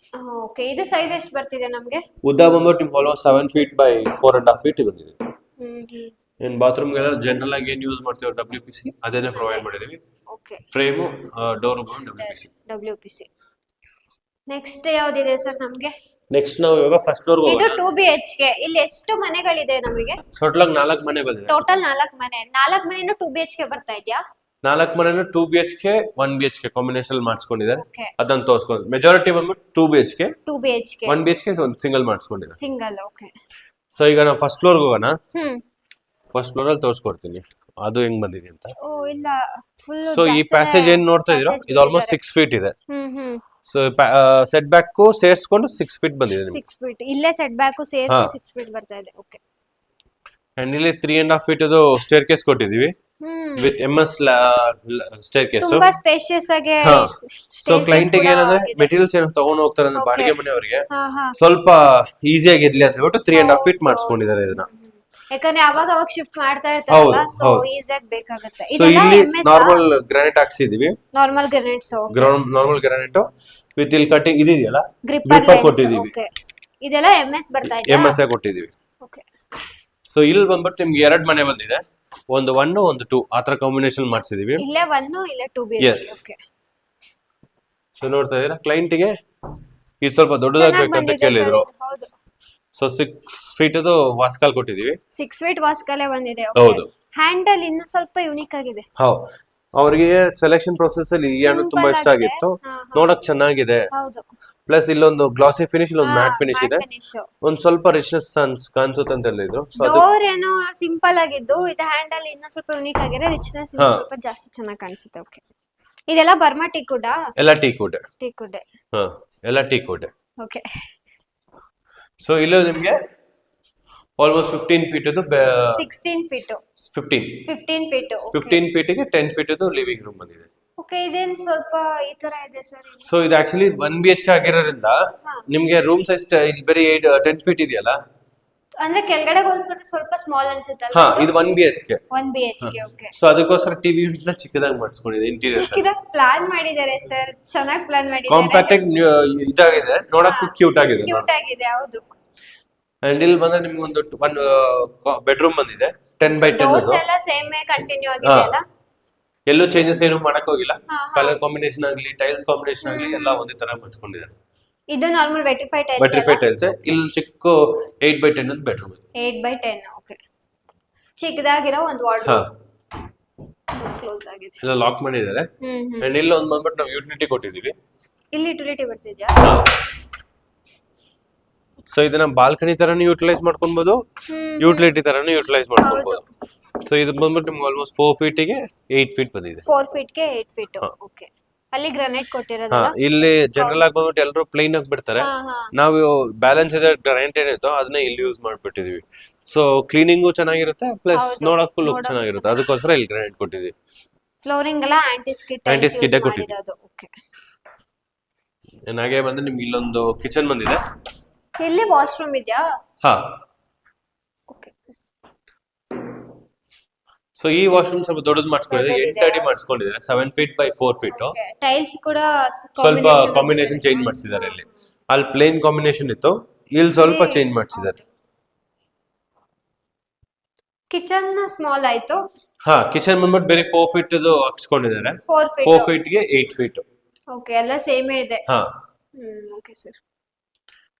ಓಕೆ. ಇದು ಸೈಜ್ ಎಷ್ಟು ಬರ್ತಿದೆ ನಮಗೆ? ಉದ್ದ ಬಂದ್ಬಿಟ್ಟು ನಿಮ್ಗೆ ಆಲ್ಮೋಸ್ಟ್ 7 ಫೀಟ್ ಬೈ 4.5 ಫೀಟ್ ಬಂದಿದೆ. ಇನ್ ಬಾತ್ರೂಮ್ ಗೆಲ್ಲ ಜನರಲ್ ಆಗಿ ಏನ್ ಯೂಸ್ ಮಾಡ್ತೀವಿ WPC ಅದೇನೇ ಪ್ರೊವೈಡ್ ಮಾಡಿದೀವಿ. Okay. Frame door WPC. Next ಯಾವ್ದಿದೆ ಸರ್ ನಮಗೆ? ನೆಕ್ಸ್ಟ್ ನಾವು ಇವಾಗ ಫಸ್ಟ್ ಫ್ಲೋರ್ ಹೋಗೋಣ. ಇದು 2 BHK. ಇಲ್ಲಿ ಎಷ್ಟು ಮನೆಗಳಿದೆ ನಮಗೆ? ಟೋಟಲ್ 4 ಮನೆ ಬಂದಿದೆ. ಟೋಟಲ್ 4 ಮನೆ. 4 ಮನೆನೂ 2 BHK ಬರ್ತಾ ಇದೆಯಾ? 4 ಮನೆನೂ 2 BHK 1 BHK ಕಾಂಬಿನೇಷನ್ ಮಾಡಿಸ್ಕೊಂಡಿದ್ದಾರೆ. ಅದನ್ನ ತೋರಿಸ್ಕೊಂಡು ಮೆಜಾರಿಟಿ ಬಂದ್ಬಿಟ್ಟು 2 BHK 1 BHK ಒಂದು ಸಿಂಗಲ್ ಮಾಡಿಸ್ಕೊಂಡಿದ್ದಾರೆ. ಸಿಂಗಲ್. ಓಕೆ. ಸೊ ಈಗ ನಾವು ಫಸ್ಟ್ ಫ್ಲೋರ್ ಹೋಗೋಣ. ಫಸ್ಟ್ ಫ್ಲೋರ್ ಅಲ್ಲಿ ತೋರಿಸ್ಕೊಡ್ತೀನಿ ಅದು ಹೆಂಗ್ ಬಂದಿದೆ ಅಂತ. ಓ ಇಲ್ಲ, ಫುಲ್. ಸೊ ಈ ಪ್ಯಾಸೇಜ್ ಏನ್ ನೋಡ್ತಾ ಇದೀರೋ ಇದು ಆಲ್ಮೋಸ್ಟ್ 6 ಫೀಟ್ ಇದೆ. ಸೊ ಸೆಟ್ ಬ್ಯಾಕ್ ಸೇರಿಸ್ಕೊಂಡು 6 ಫೀಟ್ ಬಂದಿದೆ. 6 ಫೀಟ್ ಇಲ್ಲೇ ಸೆಟ್ ಬ್ಯಾಕ್ ಸೇರಿಸಿ 6 ಫೀಟ್ ಬರ್ತಾ ಇದೆ. ಓಕೆ. ಅಂಡ್ ಇಲ್ಲಿ 3.5 ಫೀಟ್ ಅದು ಸ್ಟೇರ್ ಕೇಸ್ ಕೊಟ್ಟಿದೀವಿ ವಿತ್ MS ಸ್ಟೇರ್ ಕೇಸ್. ತುಂಬಾ ಸ್ಪೇಷಿಯಸ್ ಆಗಿ. ಸೊ ಕ್ಲೈಂಟ್ ಗೆ ಏನಂದ್ರೆ ಮೆಟೀರಿಯಲ್ಸ್ ಏನು ತಗೊಂಡು ಹೋಗ್ತಾರೆ ಅಂದ್ರೆ ಬಾಡಿಗೆ ಮನೆಯವರಿಗೆ ಸ್ವಲ್ಪ ಈಸಿ ಆಗಿ ಇರ್ಲಿ ಅಂತ ಹೇಳ್ಬಿಟ್ಟು 3.5 ಫೀಟ್ ಮಾಡಿಸ್ಕೊಂಡಿದ್ದಾರೆ ಇದನ್ನ. ಯಾಕಂದ್ರೆ ಅವಾಗ ಶಿಫ್ಟ್ ಮಾಡ್ತಾ ಇರ್ತಾರಲ್ಲ, ಸೊ ಈಸಿಯಾಗಿ ಬೇಕಾಗುತ್ತೆ. ಸೊ ಇಲ್ಲಿ ನಾರ್ಮಲ್ ಗ್ರಾನೈಟ್ ಹಾಕ್ಸಿದೀವಿ. Normal granites. Normal granite with ಇಲ್ಲಿ ಕಟಿಂಗ್ ಇದೆಯಲ್ಲ ಗ್ರಿಪ್ಪರ್ ಕೊಟ್ಟಿದೀವಿ. ಇದೆಲ್ಲ MS ಬರ್ತಾ ಇದೆ. MS ಕೊಟ್ಟಿದೀವಿ. ಓಕೆ. ಸೊ ಇಲ್ಲಿ ಬಂದ್ಬಿಟ್ಟು ನಿಮ್ಗೆ 2 ಮನೆ ಬಂದಿದೆ. ಒಂದು 1 ಒಂದು 2 ಆತರ ಕಾಂಬಿನೇಷನ್ ಮಾಡಿಸಿದೀವಿ. ಇಲ್ಲೇ 1 ಇಲ್ಲೇ 2 BHK. ಓಕೆ. ಸೊ ನೋಡ್ತಾ ಇದೀರಾ ಕ್ಲೈಂಟ್ ಗೆ ಇದು ಸ್ವಲ್ಪ ದೊಡ್ಡದಾಗಬೇಕಂತ ಕೇಳಿದ್ರು. ಹೌದು. ಸೊ 6 ಫೀಟ್ ಅದು ವಾಸ್ಕಾಲ್ ಕೊಟ್ಟಿದೀವಿ. 6 ಫೀಟ್ ವಾಸ್ಕಾಲೇ ಬಂದಿದೆ. ಹೌದು. ಹ್ಯಾಂಡಲ್ ಇನ್ನು ಸ್ವಲ್ಪ ಯೂನಿಕ್ ಆಗಿದೆ. ಹೌದು, ಅವರಿಗೆ ಸೆಲೆಕ್ಷನ್ ಪ್ರೊಸೆಸ್ ಅಲ್ಲಿ ಈ ಹಣ್ಣು ತುಂಬಾ ಇಷ್ಟ ಆಗಿತ್ತು. ನೋಡಕ್ ಚೆನ್ನಾಗಿದೆ. ಹೌದು. ಪ್ಲಸ್ ಇಲ್ಲೊಂದು ಗ್ಲಾಸಿ ಫಿನಿಶ್, ಇಲ್ಲೊಂದು ಮ್ಯಾಟ್ ಫಿನಿಶ್ ಇದೆ. ಒಂದ್ ಸ್ವಲ್ಪ ರಿಚ್ನೆಸ್ ಕಾಣಿಸುತ್ತೆ ಅಂತ ಹೇಳಿದ್ರು. ಡೋರ್ ಏನೋ ಸಿಂಪಲ್ ಆಗಿದ್ದು, ಇದು ಹ್ಯಾಂಡಲ್ ಇನ್ನು ಸ್ವಲ್ಪ ಯೂನಿಕ್ ಆಗಿದೆ. ರಿಚ್ನೆಸ್ ಇನ್ನು ಸ್ವಲ್ಪ ಜಾಸ್ತಿ ಚೆನ್ನಾಗಿ ಕಾಣಿಸುತ್ತೆ. ಓಕೆ. ಇದೆಲ್ಲ ಬರ್ಮಾ ಟೀಕುಡ್? ಎಲ್ಲ ಟೀಕುಡ್. ಎಲ್ಲ ಟೀಕುಡ್. ಓಕೆ. ಸೊ ಇಲ್ಲೂ ನಿಮ್ಗೆ almost 15 feet 16 feet 15 feet 15 feet ಗೆ 10 ಫೀಟ್ ಲಿವಿಂಗ್ ರೂಮ್ ಬಂದಿದೆ. ಓಕೆ. ಇದೇನ್ ಸ್ವಲ್ಪ ಈ ತರ ಇದೆ ಸರ್. ಸೊ ಇದು ಆಕ್ಚುಲಿ 1 BHK ಆಗಿರೋದ್ರಿಂದ ನಿಮ್ಗೆ ರೂಮ್ ಸೈಜ್ ಇಲ್ಲಿ ಬರೀ 10 ಫೀಟ್ ಇದೆಯಲ್ಲ, ಅಂದ್ರೆ ಕೆಳಗಡೆ ಹೋಲಿಸ್ಕೊಂಡ್ರೆ ಸ್ವಲ್ಪ ಸ್ಮಾಲ್ ಅನ್ಸುತ್ತಲ್ಲ. ಇದು 1 BHK. ಓಕೆ. ಸೊ ಅದಕ್ಕೋಸ್ಕರ ಟಿವಿ ಯೂನಿಟ್ ನ ಚಿಕ್ಕದಾಗಿ ಮಾಡಿಸ್ಕೊಂಡಿದೆ. ಇಂಟೀರಿಯರ್ ಚಿಕ್ಕದಾಗಿ ಪ್ಲಾನ್ ಮಾಡಿದ್ದಾರೆ ಸರ್, ಚೆನ್ನಾಗಿ ಪ್ಲಾನ್ ಮಾಡಿದ್ದಾರೆ. ಕಾಂಪ್ಯಾಕ್ಟ್ ಇದಾಗಿದೆ, ನೋಡಕ್ಕೂ ಕ್ಯೂಟ್ ಆಗಿದೆ. ಹೌದು. ಅಂಡ್ ಇಲ್ಲಿ ಬಂದ್ರೆ ನಿಮ್ಗೆ ಒಂದು ಬೆಡ್ರೂಮ್ ಬಂದಿದೆ 10 by 10. ಡೋರ್ಸ್ ಎಲ್ಲ ಸೇಮ್ ಕಂಟಿನ್ಯೂ ಆಗಿದೆ ಅಲ್ಲ, ಎಲ್ಲೂ ಚೇಂಜಸ್ ಏನು ಮಾಡಕ್ ಹೋಗಿಲ್ಲ. ಕಲರ್ ಕಾಂಬಿನೇಷನ್ ಆಗಲಿ ಟೈಲ್ಸ್ ಕಾಂಬಿನೇಷನ್ ಆಗಲಿ ಎಲ್ಲ ಒಂದೇ ತರ ಮಾಡಿಸ್ಕೊಂಡಿದ್ದಾರೆ. ಇದು ನಾರ್ಮಲ್ ವೆಟ್ರಿಫೈಡ್ ಟೈಲ್ಸ್. ಇಲ್ಲಿ ಚಿಕ್ಕ 8 by 10 ಬೆಡ್ರೂಮ್. 8 by 10. ಓಕೆ. ಚಿಕ್ಕದಾಗಿರೋ ಒಂದು ವಾರ್ಡ್ರೋಬ್. ಕ್ಲೋಸ್ ಆಗಿದೆ. ಎಲ್ಲ ಲಾಕ್ ಮಾಡಿದ್ದಾರೆ. ಅಂಡ್ ಇಲ್ಲಿ ಒಂದು ಬಂದ್ಬಿಟ್ಟು ನಾವು ಯುಟಿಲಿಟಿ ಕೊಟ್ಟಿದೀವಿ. ಇಲ್ಲಿ ಯುಟಿಲಿಟಿ ಬರ್ತಿದ್ಯಾ? ಸೊ ಇದನ್ನ ಬಾಲ್ಕನಿ ತರಾನು ಯೂಟಿಲೈಸ್ ಮಾಡ್ಕೊಬಹುದು, ಯುಟಿಲಿಟಿ ತರಾನು ಯೂಟಿಲೈಸ್ ಮಾಡ್ಕೊಬಹುದು. ಸೊ ಇದು ಬಂದ್ಬಿಟ್ಟು ನಿಮ್ಗೆ ಆಲ್ಮೋಸ್ಟ್ 4 ಫೀಟಿಗೆ 8 ಫೀಟ್ ಬಂದಿದೆ. 4 ಫೀಟ್ಗೆ 8 ಫೀಟ್. ಓಕೆ. ಅಲ್ಲಿ ಗ್ರಾನೈಟ್ ಕೊಟ್ಟಿರೋದಲ್ಲ? ಇಲ್ಲಿ ಜನರಲ್ ಆಗಿ ಬಂದ್ಬಿಟ್ಟು ಎಲ್ಲರೂ ಪ್ಲೈನ್ ಆಗಿ ಬಿಡ್ತಾರೆ. ನಾವು ಬ್ಯಾಲೆನ್ಸ್ ಇದೆ ಗ್ರಾನೈಟ್ ಏನಿತ್ತು ಅದನ್ನ ಇಲ್ಲಿ ಯೂಸ್ ಮಾಡ್ಬಿಟ್ಟಿದೀವಿ. ಸೊ ಕ್ಲೀನಿಂಗು ಚೆನ್ನಾಗಿರುತ್ತೆ, ಪ್ಲಸ್ ನೋಡಕ್ಕೂ ಲುಕ್ ಚೆನ್ನಾಗಿರುತ್ತೆ. ಅದಕ್ಕೋಸ್ಕರ ಇಲ್ಲಿ ಗ್ರಾನೈಟ್ ಕೊಟ್ಟಿದ್ದೀವಿ. ಫ್ಲೋರಿಂಗ್ ಎಲ್ಲ ಆಂಟಿ ಸ್ಕಿಡ್ ಕೊಟ್ಟಿರೋದು. ಓಕೆ. ಹಾಗೆ ಬಂದ್ರೆ ನಿಮ್ಗೆ ಇಲ್ಲೊಂದು ಕಿಚನ್ ಬಂದಿದೆ. ಇಲ್ಲಿ ವಾಶ್ರೂಮ್ ಇದೆಯಾ? ಹಾ. ಓಕೆ. ಸೊ ಈ ವಾಶ್ರೂಮ್ ಸ್ವಲ್ಪ ದೊಡ್ಡದು ಮಾಡಿಸ್ಕೊಂಡಿದ್ದಾರೆ, 8 ಅಡಿ ಮಾಡಿಸ್ಕೊಂಡಿದ್ದಾರೆ, 7 ಫೀಟ್ ಬೈ 4 ಫೀಟ್. ಟೈಲ್ಸ್ ಕೂಡ ಸ್ವಲ್ಪ ಕಾಂಬಿನೇಷನ್ ಚೇಂಜ್ ಮಾಡಿಸಿದ್ದಾರೆ. ಅಲ್ಲಿ ಪ್ಲೇನ್ ಕಾಂಬಿನೇಷನ್ ಇತ್ತು, ಇಲ್ಲಿ ಸ್ವಲ್ಪ ಚೇಂಜ್ ಮಾಡಿಸಿದ್ದಾರೆ. ಕಿಚನ್ ಸ್ಮಾಲ್ ಆಯ್ತು. ಹಾ, ಕಿಚನ್ ಬಂದ್ಬಿಟ್ಟು ಬೇರೆ 4 ಫೀಟ್ ಹಾಕ್ಸ್ಕೊಂಡಿದ್ದಾರೆ. 4 ಫೀಟ್ಗೆ 8 ಫೀಟ್. ಓಕೆ, ಎಲ್ಲ ಸೇಮ್ ಇದೆ. ಹಾ. Okay sir.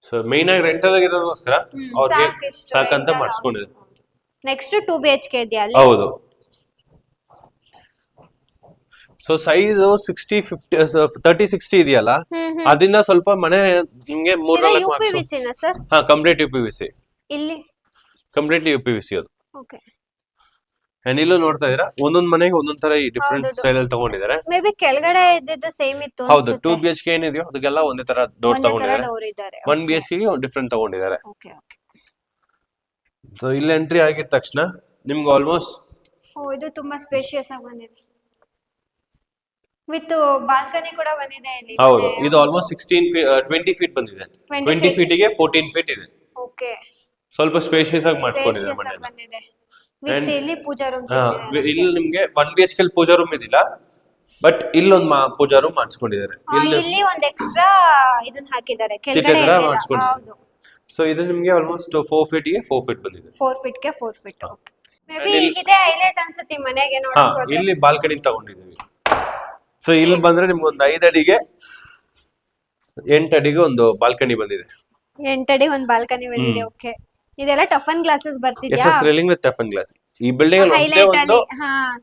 ಸೊ ಮೇನ್ ಆಗಿ ರೆಂಟಲ್ ಆಗಿರೋದಕ್ಕೋಸ್ಕರ ಅವ್ರಿಗೆ ಸಾಕಂತ ಮಾಡಿಸ್ಕೊಂಡಿದ್ದಾರೆ. ನೆಕ್ಸ್ಟ್ 2 BHK ಇದೆಯಾ ಅಲ್ಲಿ? ಹೌದು. ಸೊ ಸೈಜ್ 30-60 ಇದೆಯಲ್ಲ, ಅದರಿಂದ ಸ್ವಲ್ಪ ಮನೆ ನಿಮಗೆ 3-4 UPVC ನಾ ಸರ್? ಹಾ, ಕಂಪ್ಲೀಟ್ UPVC. ಇಲ್ಲಿ ಕಂಪ್ಲೀಟ್ಲಿ UPVC ಅದು. ಓಕೆ. ಅಂಡ್ ಇಲ್ಲೂ ನೋಡ್ತಾ ಇದೀರಾ, ಒಂದೊಂದ್ ಮನೆಗೆ ಒಂದೊಂದ್ ತರ ಡಿಫರೆಂಟ್ ಸ್ಟೈಲ್ ಅಲ್ಲಿ ತಗೊಂಡಿದ್ದಾರೆ. ಮೇ ಬಿ ಕೆಳಗಡೆ ಇದ್ದಿದ್ದು ಸೇಮ್ ಇತ್ತು. ಹೌದು, 2 BHK ಏನಿದೆಯೋ ಅದಕ್ಕೆಲ್ಲ ಒಂದೇ ತರ ಡೋರ್ ತಗೊಂಡಿದ್ದಾರೆ. 1 BHK ಗೆ ಡಿಫರೆಂಟ್ ತಗೊಂಡಿದ್ದಾರೆ. Okay okay. ಸೊ ಇಲ್ಲಿ ಎಂಟ್ರಿ ಆಗಿದ ತಕ್ಷಣ ನಿಮ್ಗೆ ಆಲ್ಮೋಸ್ಟ್ ಇದು ತುಂಬಾ ಸ್ಪೇಷಿಯಸ್ ಆಗಿ ಬಂದಿದೆ. ವಿತ್ ಬಾಲ್ಕನಿ ಕೂಡ ಬಂದಿದೆ ಇಲ್ಲಿ. ಹೌದು, ಇದು ಆಲ್ಮೋಸ್ಟ್ 20 ಫೀಟ್ ಬಂದಿದೆ. 20 ಫೀಟಿಗೆ 14 ಫೀಟ್ ಇದೆ. ಓಕೆ. ಸ್ವಲ್ಪ ಸ್ಪೇಷಿಯಸ್ ಆಗಿ ಮಾಡ್ಕೊಂಡಿದ್ದಾರೆ ಮನೆನ. ವಿತ್ ಇಲ್ಲಿ ಪೂಜಾ ರೂಮ್ ಇಲ್ಲಿ ನಿಮ್ಗೆ 1 BHK ಪೂಜಾ ರೂಮ್ ಇದಿಲ್ಲ, ಬಟ್ ಇಲ್ಲೊಂದು ಪೂಜಾ ರೂಮ್ ಮಾಡಿಸ್ಕೊಂಡಿದ್ದಾರೆ. ಇಲ್ಲಿ ಒಂದು ಎಕ್ಸ್ಟ್ರಾ ಇದನ್ನ ಹಾಕಿದ್ದಾರೆ ಕೆಳಗಡೆ. ಹೌದು. ಸೊ ಇದು ನಿಮ್ಗೆ ಆಲ್ಮೋಸ್ಟ್ 4 ಫೀಟ್ಗೆ 4 ಫೀಟ್ ಬಂದಿದೆ. 4 ಫೀಟ್ಗೆ 4 ಫೀಟ್. ಓಕೆ. ಮೇ ಬಿ ಇದೇ ಹೈಲೈಟ್ ಅನ್ಸುತ್ತೆ ಮನೆಗೆ ನೋಡೋಕೆ. ಇಲ್ಲಿ ಬಾಲ್ಕನಿ ತಗೊಂಡಿದ್ದೀವಿ. ಸೊ ಇಲ್ಲಿ ಬಂದ್ರೆ ನಿಮ್ಗೆ ಒಂದು 5 ಅಡಿಗೆ 8 ಅಡಿಗೆ ಒಂದು ಬಾಲ್ಕನಿ ಬಂದಿದೆ. 8 ಅಡಿ ಒಂದು ಬಾಲ್ಕನಿ ಬಂದಿದೆ. ಓಕೆ. ಇದೆಲ್ಲ ಟಫನ್ ಗ್ಲಾಸಸ್ ಬರ್ತಿದ್ಯಾ? SS railing with toughen glass. ಈ ಬಿಲ್ಡಿಂಗ್ ಅಲ್ಲಿ ಒಂದು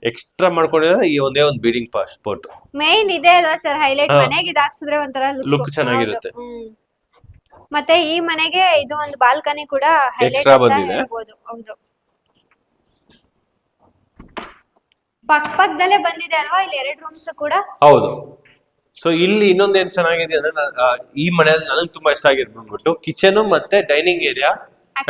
ಎಕ್ಸ್ಟ್ರಾ ಮಾಡ್ಕೊಂಡಿರೋದು ಈ ಒಂದೇ ಒಂದು ಬೀಡಿಂಗ್ ಪಾಸ್ಪೋರ್ಟ್. ಮೇನ್ ಇದೆ ಅಲ್ವಾ ಸರ್ ಹೈಲೈಟ್. ಮನೆಗೆ ಇದು ಹಾಕ್ಸಿದ್ರೆ ಒಂತರ ಲುಕ್ ಚೆನ್ನಾಗಿರುತ್ತೆ. ಮತ್ತೆ ಈ ಮನೆಗೆ ಇದು ಒಂದು ಬಾಲ್ಕನಿ ಕೂಡ ಹೈಲೈಟ್ ಅಂತ ಹೇಳ್ಬೋದು. ಹೌದು, ಪಕ್ಕದಲ್ಲೇ ಬಂದಿದೆ ಅಲ್ವಾ ಇಲ್ಲಿ 2 ರೂಮ್ಸ್ ಕೂಡ. ಹೌದು. ಸೊ ಇಲ್ಲಿ ಇನ್ನೊಂದು ಏನ್ ಚೆನ್ನಾಗಿದೆ ಅಂದ್ರೆ ಈ ಮನೆಯಲ್ಲಿ ನನಗೆ ತುಂಬಾ ಇಷ್ಟ ಆಗಿರೋದು ಬಂದ್ಬಿಟ್ಟು ಕಿಚನ್ ಮತ್ತೆ ಡೈನಿಂಗ್ ಏರಿಯಾ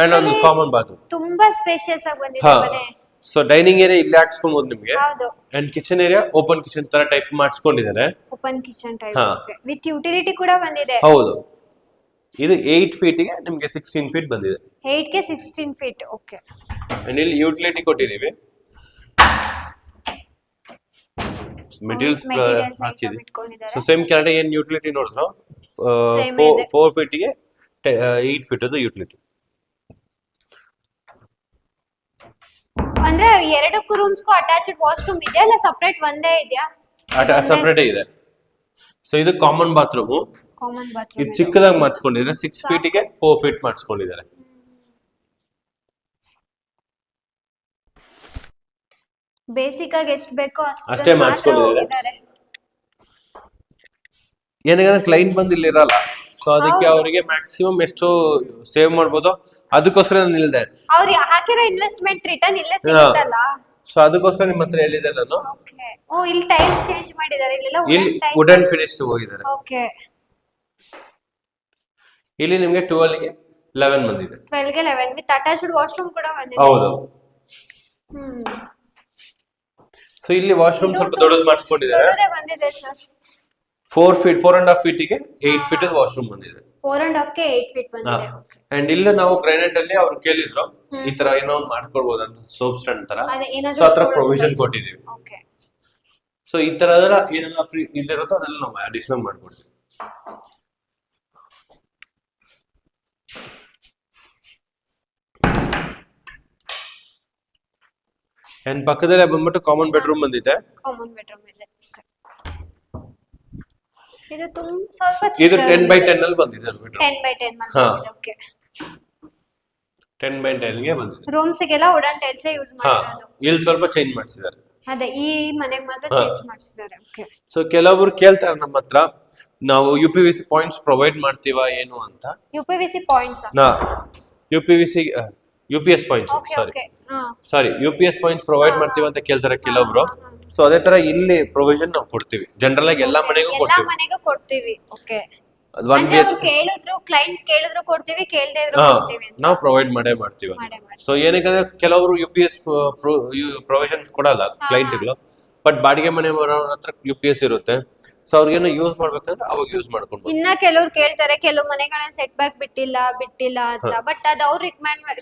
ಅಂಡ್ ಒಂದು ಕಾಮನ್ ಬಾತ್ರೂಮ್. ತುಂಬಾ ಸ್ಪೇಷಿಯಸ್ ಆಗಿ ಬಂದಿದೆ ಮನೆ. ಸೊ ಡೈನಿಂಗ್ ಏರಿಯಾ ಇಲ್ಲಿ ಹಾಕ್ಸ್ಕೊಬಹುದು ನಿಮಗೆ. ಹೌದು. And kitchen area open kitchen ತರ ಟೈಪ್ ಮಾಡಿಸ್ಕೊಂಡಿದ್ದಾರೆ. Open kitchen type. Okay. With utility ಕೂಡ ಬಂದಿದೆ. ಹೌದು. ಇದು 8 ಫೀಟ್ಗೆ ನಿಮಗೆ 16 ಫೀಟ್ ಬಂದಿದೆ. 8 ಗೆ 16 ಫೀಟ್. ಓಕೆ. ಅಂಡ್ ಇಲ್ಲಿ ಯುಟಿಲಿಟಿ ಕೊಟ್ಟಿದ್ದೀವಿ. ಮೆಟೀರಿಯಲ್ಸ್ ಹಾಕಿದ್ದೀವಿ. ಸೊ ಸೇಮ್ ಕೆಳಗಡೆ ಏನ್ ಯುಟಿಲಿಟಿ ನೋಡಿದ್ರು 4 ಫೀಟ್ಗೆ 8 ಫೀಟ್ ಅದು ಯುಟಿಲಿಟಿ. ಅಂದ್ರೆ 2 ರೂಮ್ಸ್ಗೂ ಅಟ್ಯಾಚ್ಡ್ ವಾಶ್ರೂಮ್ ಇದೆ ಅಲ್ಲ ಸಪರೇಟ್ ಒಂದೇ ಇದೆಯಾ? ಸಪರೇಟ್ ಇದೆ. ಸೊ ಇದು ಕಾಮನ್ ಬಾತ್ರೂಮ್. Common bathroom. ಇದು ಚಿಕ್ಕದಾಗಿ ಮಾಡಿಸ್ಕೊಂಡಿದ್ದಾರೆ. 6 ಫೀಟ್ಗೆ 4 ಫೀಟ್ ಮಾಡಿಸ್ಕೊಂಡಿದ್ದಾರೆ. ಬೇಸಿಕ್ ಆಗಿ ಎಷ್ಟು ಬೇಕೋ ಅಷ್ಟೇ ಮಾಡಿಸ್ಕೊಂಡಿದ್ದಾರೆ. ಏನಾಗ ಕ್ಲೈಂಟ್ ಬಂದು ಇಲ್ಲಿ ಇರಲ್ಲ, ಸೊ ಅದಕ್ಕೆ ಅವರಿಗೆ ಮ್ಯಾಕ್ಸಿಮಮ್ ಎಷ್ಟು ಸೇವ್ ಮಾಡ್ಬೋದು ಅದಕ್ಕೋಸ್ಕರ ನಾನು ಇಲ್ದೆ. ಅವ್ರು ಹಾಕಿರೋ ಇನ್ವೆಸ್ಟ್ಮೆಂಟ್ ರಿಟರ್ನ್ ಇಲ್ಲೇ ಸಿಗುತ್ತಲ್ಲ, ಸೊ ಅದಕ್ಕೋಸ್ಕರ ನಿಮ್ಮ ಹತ್ರ ಹೇಳಿದೆ ನಾನು. ಓಕೆ. ಓ, ಇಲ್ಲಿ ಟೈಲ್ಸ್ ಚೇಂಜ್ ಮಾಡಿದ್ದಾರೆ. ಇಲ್ಲಿ ವುಡನ್ ಫಿನಿಶ್ ಹೋಗಿದ್ದಾರೆ. ಓಕೆ. ಇಲ್ಲಿ ನಿಮಗೆ 12 ಗೆ 11 ಬಂದಿದೆ. 12 ಗೆ 11 ವಿತ್ ಅಟ್ಯಾಚ್ಡ್ ವಾಶ್ರೂಮ್ ಕೂಡ ಬಂದಿದೆ. ಹೌದು. ಸೊ ಇಲ್ಲಿ ವಾಶ್ರೂಮ್ ಸ್ವಲ್ಪ ದೊಡ್ಡದು ಮಾಡಿಸ್ಕೊಂಡಿದ್ದಾರೆ. ದೊಡ್ಡದೇ ಬಂದಿದೆ ಸರ್. 4.5 ಫೀಟ್ಗೆ 8 ಫೀಟ್ ವಾಶ್ರೂಮ್ ಬಂದಿದೆ. 4.5 ಗೆ 8 ಫೀಟ್ ಬಂದಿದೆ. ಓಕೆ. ಅಂಡ್ ಇಲ್ಲಿ ನಾವು ಗ್ರಾನೈಟ್ ಅಲ್ಲಿ ಅವ್ರು ಕೇಳಿದ್ರು ಈ ತರ ಏನೋ ಒಂದು ಮಾಡ್ಕೊಳ್ಬಹುದು ಅಂತ, ಸೋಪ್ ಸ್ಟ್ಯಾಂಡ್ ತರ. ಸೊ ಅತ್ರ ಪ್ರೊವಿಷನ್ ಕೊಟ್ಟಿದೀವಿ. ಓಕೆ. ಸೊ ಈ ತರ ಏನೆಲ್ಲ ಫ್ರೀ ಇದಿರುತ್ತೋ ಅದೆಲ್ಲ ನಾವು ಅಡಿಷನಲ್ ಮಾಡ್ಕೊಡ್ತೀವಿ. ಅಂಡ್ ಪಕ್ಕದಲ್ಲೇ ಬಂದ್ಬಿಟ್ಟು ಕಾಮನ್ ಬೆಡ್ರೂಮ್ ಬಂದಿದೆ. ಕಾಮನ್ ಬೆಡ್ರೂಮ್ ಇದೆ. ಇದು ಸ್ವಲ್ಪ ಇದು 10x10 ಅಲ್ಲಿ ಬಂದಿದೆ. 10x10 ಬಂದಿದೆ. ಓಕೆ. 10x10 ಗೆ ಬಂದಿದೆ. ರೂಮ್ಸ್ ಗೆಲ್ಲ ವುಡನ್ ಟೈಲ್ಸ್ ಯೂಸ್ ಮಾಡಿರೋದು. ಇಲ್ಲಿ ಸ್ವಲ್ಪ ಚೇಂಜ್ ಮಾಡಿಸಿದ್ದಾರೆ. ಅದೇ ಈ ಮನೆಗೆ ಮಾತ್ರ ಹಾ. ಚೇಂಜ್ ಮಾಡಿಸಿದ್ದಾರೆ. ಓಕೆ. ಸೊ ಕೆಲವೊಬ್ರು ಕೇಳ್ತಾರೆ ನಮ್ಮ ಹತ್ರ, ನಾವು UPVC ಪಾಯಿಂಟ್ಸ್ ಪ್ರೊವೈಡ್ ಮಾಡ್ತೀವಾ ಏನು ಅಂತ. UPVC points. ನಾ UPVC UPS points, okay sorry okay. ಹಾ. ಸಾರಿ UPS ಪಾಯಿಂಟ್ಸ್ ಪ್ರೊವೈಡ್ ಮಾಡ್ತೀವಿ ಅಂತ ಕೇಳ್ತಾರೆ ಕೆಲವೊಬ್ರು. ಸೊ ಅದೇ ತರ ಇಲ್ಲಿ ಪ್ರೊವಿಷನ್ ನಾವು ಕೊಡ್ತೀವಿ, ಜನರಲ್ ಆಗಿ ಎಲ್ಲಾ ಮನೆಗೂ ಎಲ್ಲಾ ಕೊಡ್ತೀವಿ. ಮನೆಗೂ ಕೊಡ್ತೀವಿ. ಓಕೆ. ಅದು 1 ಅಂದ್ರೆ ಅವ್ರು BHK ಕೇಳಿದ್ರು, ಕ್ಲೈಂಟ್ ಕೇಳಿದ್ರು ಕೊಡ್ತೀವಿ, ಕೇಳದೆ ಇದ್ರು ಹಾ ಕೊಡ್ತೀವಿ ಅಂತ. ನಾವು ಪ್ರೊವೈಡ್ ಮಾಡೇ ಮಾಡ್ತೀವಿ. ಮಾಡೇ ಮಾಡಿ. ಸೊ ಏನಕ್ಕಂದ್ರೆ ಕೆಲವರು UPS ಪ್ರೊವಿಷನ್ ಕೊಡಲ್ಲ ಕ್ಲೈಂಟ್ಗಳು, ಬಟ್ ಬಾಡಿಗೆ ಮನೆ ಬರೋರ ಹತ್ರ UPS ಇರುತ್ತೆ. ಸೊ ಅವ್ರಿಗೇನು ಯೂಸ್ ಮಾಡ್ಬೇಕಂದ್ರೆ ಅವಾಗ ಯೂಸ್ ಮಾಡ್ಕೊಂಡು. ಇನ್ನ ಕೆಲವ್ರು ಕೇಳ್ತಾರೆ, ಕೆಲವು ಮನೆಗಳನ್ನ ಸೆಟ್ ಬ್ಯಾಕ್ ಬಿಟ್ಟಿಲ್ಲ ಅಂತ, ಬಟ್ ಅದು ಅವ್ರ so